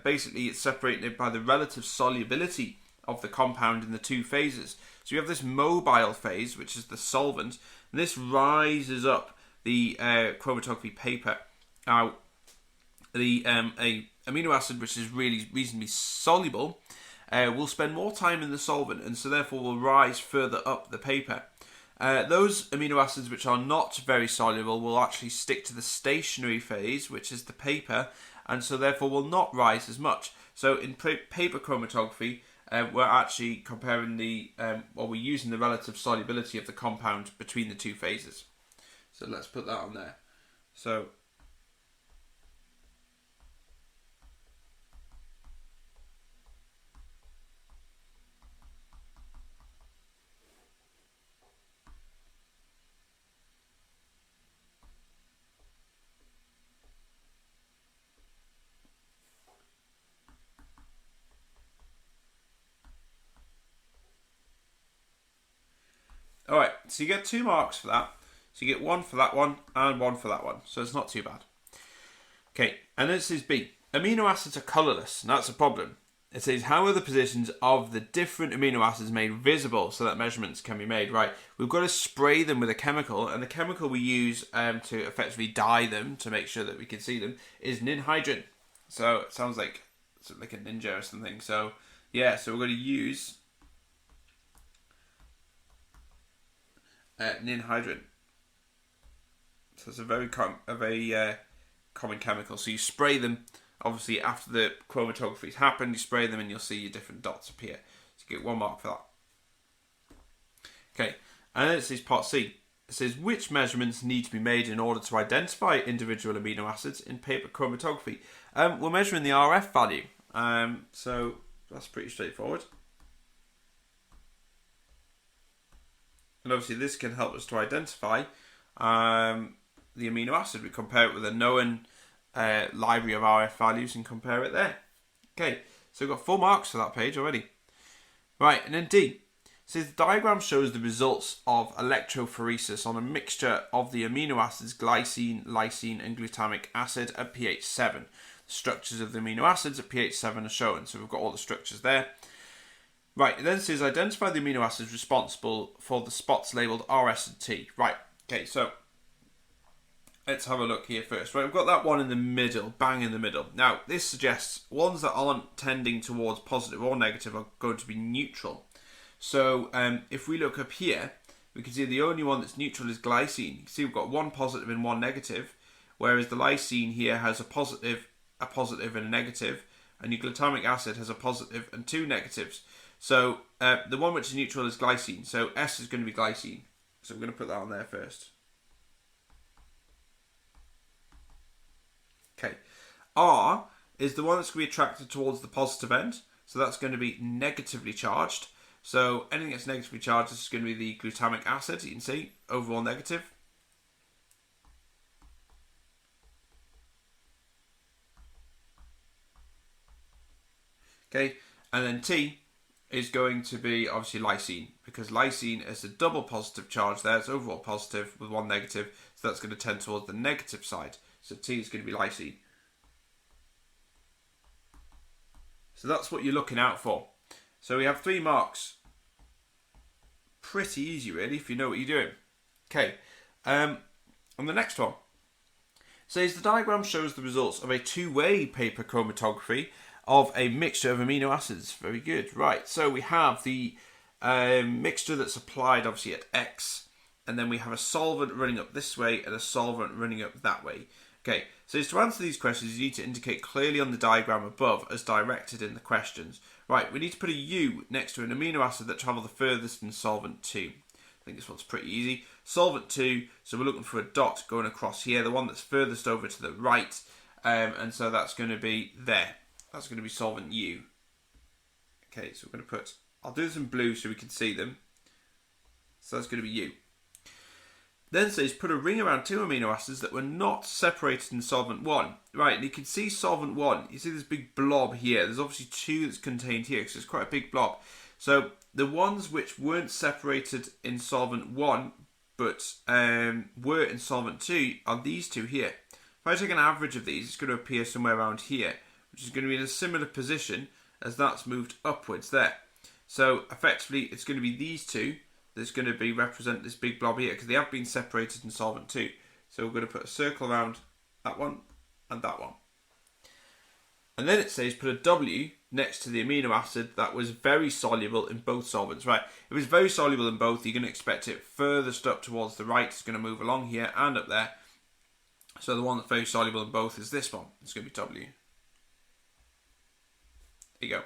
basically it's separated by the relative solubility of the compound in the two phases. So you have this mobile phase, which is the solvent, and this rises up the chromatography paper. Now, the amino acid, which is really reasonably soluble, will spend more time in the solvent, and so therefore will rise further up the paper. Those amino acids which are not very soluble will actually stick to the stationary phase, which is the paper, and so therefore will not rise as much. So in paper chromatography, we're actually comparing we're using the relative solubility of the compound between the two phases. So let's put that on there. So alright, so you get 2 marks for that. So you get 1 for that one and 1 for that one. So it's not too bad. Okay, and this is B. Amino acids are colourless, and that's a problem. It says, how are the positions of the different amino acids made visible so that measurements can be made? Right, we've got to spray them with a chemical, and the chemical we use to effectively dye them to make sure that we can see them is ninhydrin. So it sounds like a ninja or something. So yeah, so we're going to use ninhydrin. So it's a very common chemical. So you spray them, obviously after the chromatography's happened, you spray them and you'll see your different dots appear. So you get 1 mark for that. Okay, and then it says part C. It says, which measurements need to be made in order to identify individual amino acids in paper chromatography? We're measuring the RF value. So that's pretty straightforward. And obviously this can help us to identify the amino acid. We compare it with a known library of RF values and compare it there. Okay, so we've got 4 marks for that page already. Right, and then D. It says the diagram shows the results of electrophoresis on a mixture of the amino acids glycine, lysine and glutamic acid at pH 7. The structures of the amino acids at pH 7 are shown. So we've got all the structures there. Right, it then says identify the amino acids responsible for the spots labelled RS and T. Right, okay, so let's have a look here first. Right, we've got that one in the middle, bang in the middle. Now, this suggests ones that aren't tending towards positive or negative are going to be neutral. So, if we look up here, we can see the only one that's neutral is glycine. You can see we've got 1 positive and 1 negative, whereas the lysine here has a positive and a negative, and your glutamic acid has a positive and 2 negatives. So, the one which is neutral is glycine. So, S is going to be glycine. So, I'm going to put that on there first. Okay. R is the one that's going to be attracted towards the positive end. So, that's going to be negatively charged. So, anything that's negatively charged, this is going to be the glutamic acid. You can see, overall negative. Okay. And then T is going to be obviously lysine, because lysine is a double positive charge there. It's overall positive with 1 negative, so that's going to tend towards the negative side. So T is going to be lysine. So that's what you're looking out for. So we have 3 marks. Pretty easy really if you know what you're doing. Okay, on the next one. Says the diagram shows the results of a 2-way paper chromatography of a mixture of amino acids. Very good. Right, so we have the mixture that's applied obviously at X, and then we have a solvent running up this way and a solvent running up that way. Okay, so to answer these questions, you need to indicate clearly on the diagram above as directed in the questions. Right, we need to put a U next to an amino acid that travelled the furthest in solvent 2. I think this one's pretty easy. Solvent 2, so we're looking for a dot going across here, the one that's furthest over to the right, and so that's going to be there. That's going to be solvent U. Okay, so we're going to put, I'll do this in blue so we can see them. So that's going to be U. Then it says put a ring around 2 amino acids that were not separated in solvent 1. Right, and you can see solvent 1. You see this big blob here. There's obviously 2 that's contained here because it's quite a big blob. So the ones which weren't separated in solvent 1 but were in solvent 2 are these 2 here. If I take an average of these, it's going to appear somewhere around here, which is going to be in a similar position as that's moved upwards there. So effectively, it's going to be these 2 that's going to be represent this big blob here because they have been separated in solvent 2. So we're going to put a circle around that one and that one. And then it says put a W next to the amino acid that was very soluble in both solvents. Right, if it's very soluble in both, you're going to expect it furthest up towards the right. It's going to move along here and up there. So the one that's very soluble in both is this one. It's going to be W. There you go.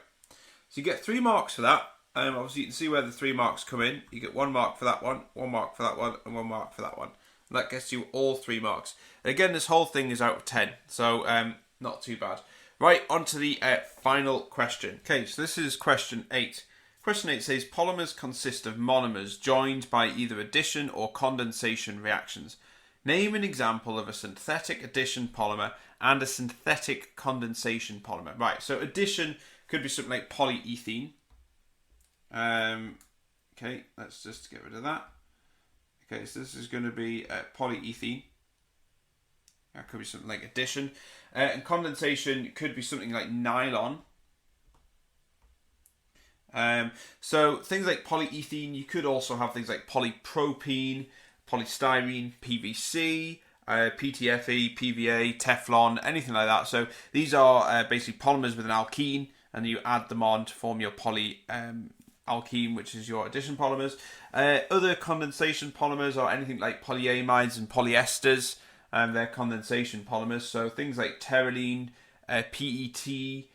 So you get 3 marks for that. Obviously, you can see where the 3 marks come in. You get 1 mark for that one, 1 mark for that one, and 1 mark for that one. And that gets you all 3 marks. And again, this whole thing is out of 10, so not too bad. Right, on to the final question. Okay, so this is question 8. Question 8 says, polymers consist of monomers joined by either addition or condensation reactions. Name an example of a synthetic addition polymer and a synthetic condensation polymer. Right, so addition could be something like polyethylene. Okay, let's just get rid of that. Okay, so this is going to be polyethylene. That could be something like addition. And condensation could be something like nylon. So things like polyethylene, you could also have things like polypropylene, polystyrene, PVC, PTFE, PVA, Teflon, anything like that. So these are basically polymers with an alkene, and you add them on to form your alkene, which is your addition polymers. Other condensation polymers are anything like polyamides and polyesters. They're condensation polymers. So things like terylene, PET,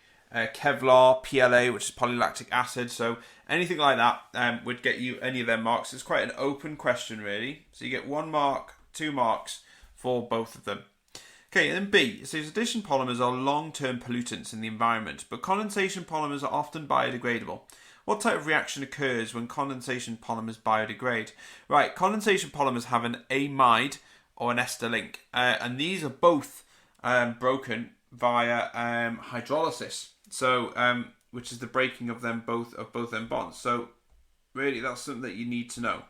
Kevlar, PLA, which is polylactic acid. So anything like that would get you any of their marks. It's quite an open question, really. So you get 1 mark, 2 marks for both of them. Okay, and then B, it says addition polymers are long-term pollutants in the environment, but condensation polymers are often biodegradable. What type of reaction occurs when condensation polymers biodegrade? Right, condensation polymers have an amide or an ester link, and these are both broken via hydrolysis. So, which is the breaking of them both them bonds. So, really, that's something that you need to know.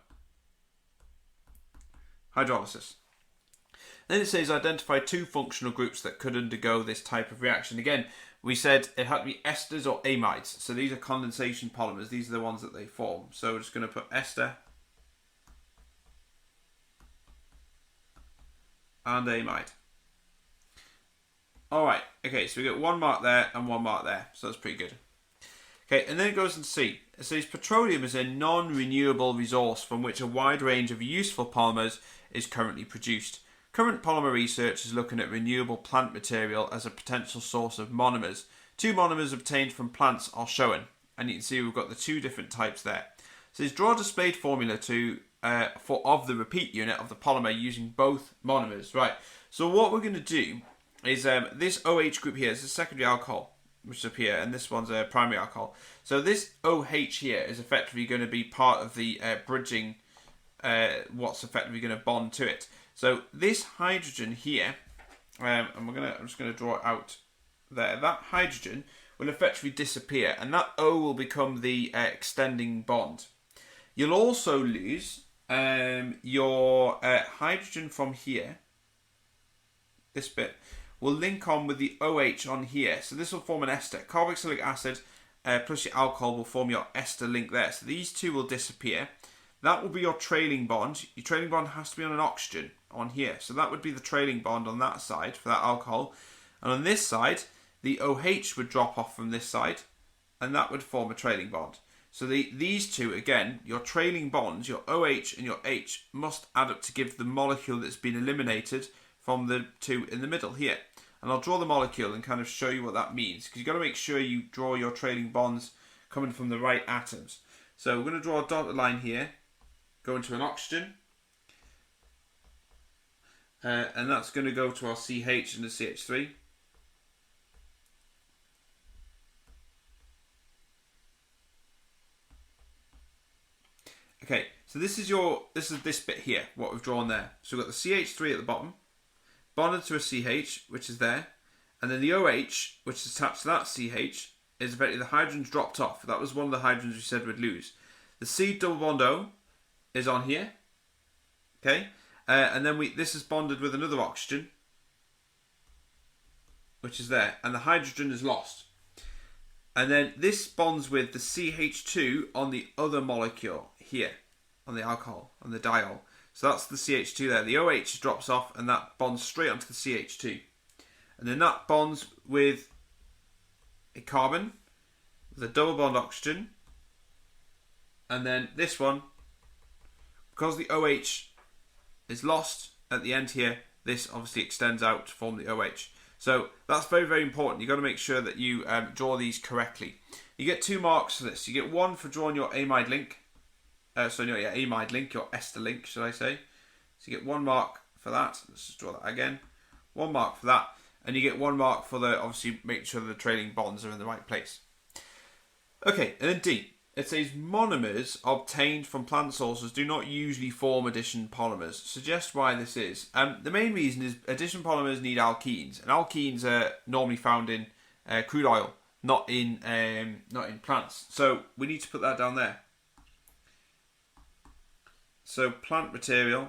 Hydrolysis. Then it says identify 2 functional groups that could undergo this type of reaction. Again, we said it had to be esters or amides. So these are condensation polymers. These are the ones that they form. So we're just going to put ester and amide. Alright, okay, so we get 1 mark there and 1 mark there. So that's pretty good. Okay, and then it goes into C. It says petroleum is a non-renewable resource from which a wide range of useful polymers is currently produced. Current polymer research is looking at renewable plant material as a potential source of monomers. 2 monomers obtained from plants are shown, and you can see we've got the 2 different types there. It says draw a displayed formula of the repeat unit of the polymer using both monomers. Right, so what we're going to do is this OH group here is a secondary alcohol, which is up here, and this one's a primary alcohol. So this OH here is effectively going to be part of the bridging, what's effectively going to bond to it. So this hydrogen here, and I'm just going to draw it out there. That hydrogen will effectively disappear, and that O will become the extending bond. You'll also lose your hydrogen from here. This bit will link on with the OH on here. So this will form an ester. Carboxylic acid plus your alcohol will form your ester link there. So these 2 will disappear. That will be your trailing bond. Your trailing bond has to be on an oxygen on here. So that would be the trailing bond on that side for that alcohol. And on this side, the OH would drop off from this side, and that would form a trailing bond. So these 2, again, your trailing bonds, your OH and your H, must add up to give the molecule that's been eliminated from the 2 in the middle here. And I'll draw the molecule and kind of show you what that means, because you've got to make sure you draw your trailing bonds coming from the right atoms. So we're going to draw a dotted line here, go into an oxygen, and that's going to go to our CH and the CH3. Okay, So this is this bit here, what we've drawn there. So we've got the CH3 at the bottom, bonded to a CH, which is there, and then the OH, which is attached to that CH, is effectively the hydrogen's dropped off. That was one of the hydrogens we said we'd lose. The C double bond O is on here, okay, and then this is bonded with another oxygen, which is there, and the hydrogen is lost. And then this bonds with the CH2 on the other molecule here, on the alcohol, on the diol. So that's the CH2 there. The OH drops off and that bonds straight onto the CH2. And then that bonds with a carbon, with a double bond oxygen. And then this one, because the OH is lost at the end here, this obviously extends out to form the OH. So that's very, very important. You've got to make sure that you draw these correctly. You get 2 marks for this. You get 1 for drawing your amide link. Amide link, your ester link, should I say. So you get 1 mark for that. Let's just draw that again. 1 mark for that. And you get 1 mark for obviously make sure the trailing bonds are in the right place. Okay, and then D. It says monomers obtained from plant sources do not usually form addition polymers. Suggest why this is. The main reason is addition polymers need alkenes, and alkenes are normally found in crude oil, not in plants. So we need to put that down there. So plant material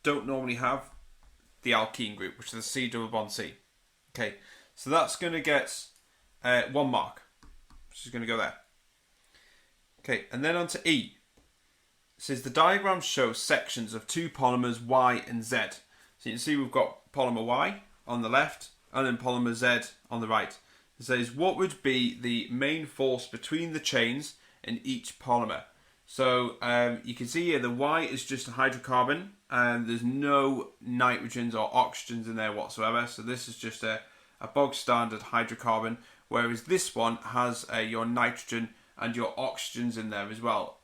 don't normally have the alkene group, which is the C double bond C. Okay, so that's going to get 1 mark, which is going to go there. Okay, and then on to E. It says the diagram shows sections of 2 polymers Y and Z. So you can see we've got polymer Y on the left and then polymer Z on the right. It says what would be the main force between the chains in each polymer. So you can see here the Y is just a hydrocarbon and there's no nitrogens or oxygens in there whatsoever. So this is just a bog standard hydrocarbon, whereas this one has your nitrogen and your oxygens in there as well.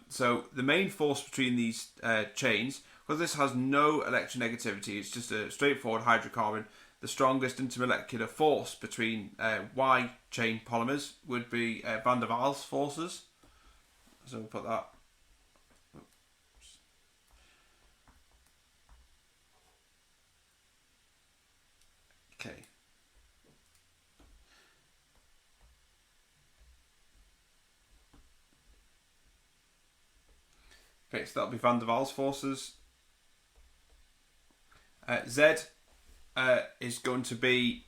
So the main force between these chains, because this has no electronegativity, it's just a straightforward hydrocarbon, the strongest intermolecular force between Y chain polymers would be van der Waals forces. So we'll put that. Okay. Okay, so that'll be van der Waals forces. Z is going to be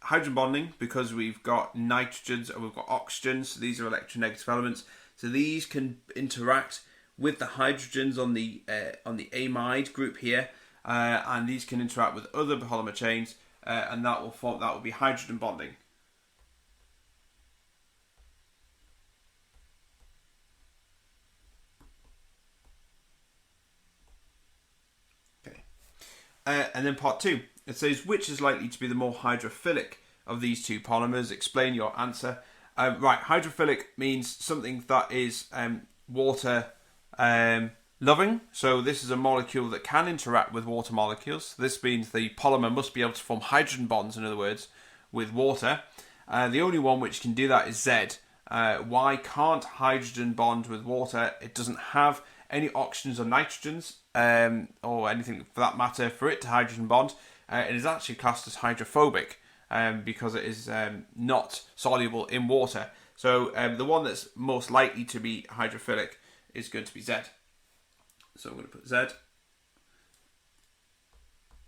hydrogen bonding, because we've got nitrogens and we've got oxygens. So these are electronegative elements. So these can interact with the hydrogens on the amide group here, and these can interact with other polymer chains, and that will be hydrogen bonding. Okay, and then part 2. It says which is likely to be the more hydrophilic of these 2 polymers. Explain your answer. Right, hydrophilic means something that is water loving. So this is a molecule that can interact with water molecules. This means the polymer must be able to form hydrogen bonds, in other words, with water. The only one which can do that is Z. Y can't hydrogen bond with water. It doesn't have any oxygens or nitrogens, or anything for that matter, for it to hydrogen bond. It is actually classed as hydrophobic because it is not soluble in water. So the one that's most likely to be hydrophilic is going to be Z. So I'm going to put Z.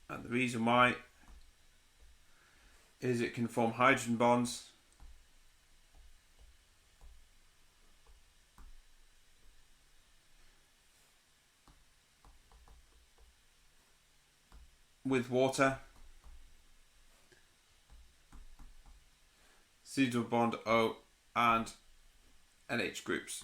And the reason why is it can form hydrogen bonds with water. C double bond O and NH groups.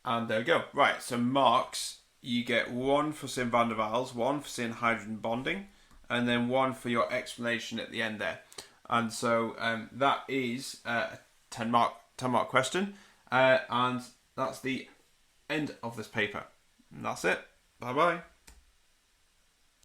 And there we go. Right, so marks, you get 1 for saying van der Waals, 1 for saying hydrogen bonding, and then 1 for your explanation at the end there. And so that is 10 mark question, and that's the end of this paper. And that's it. Bye bye.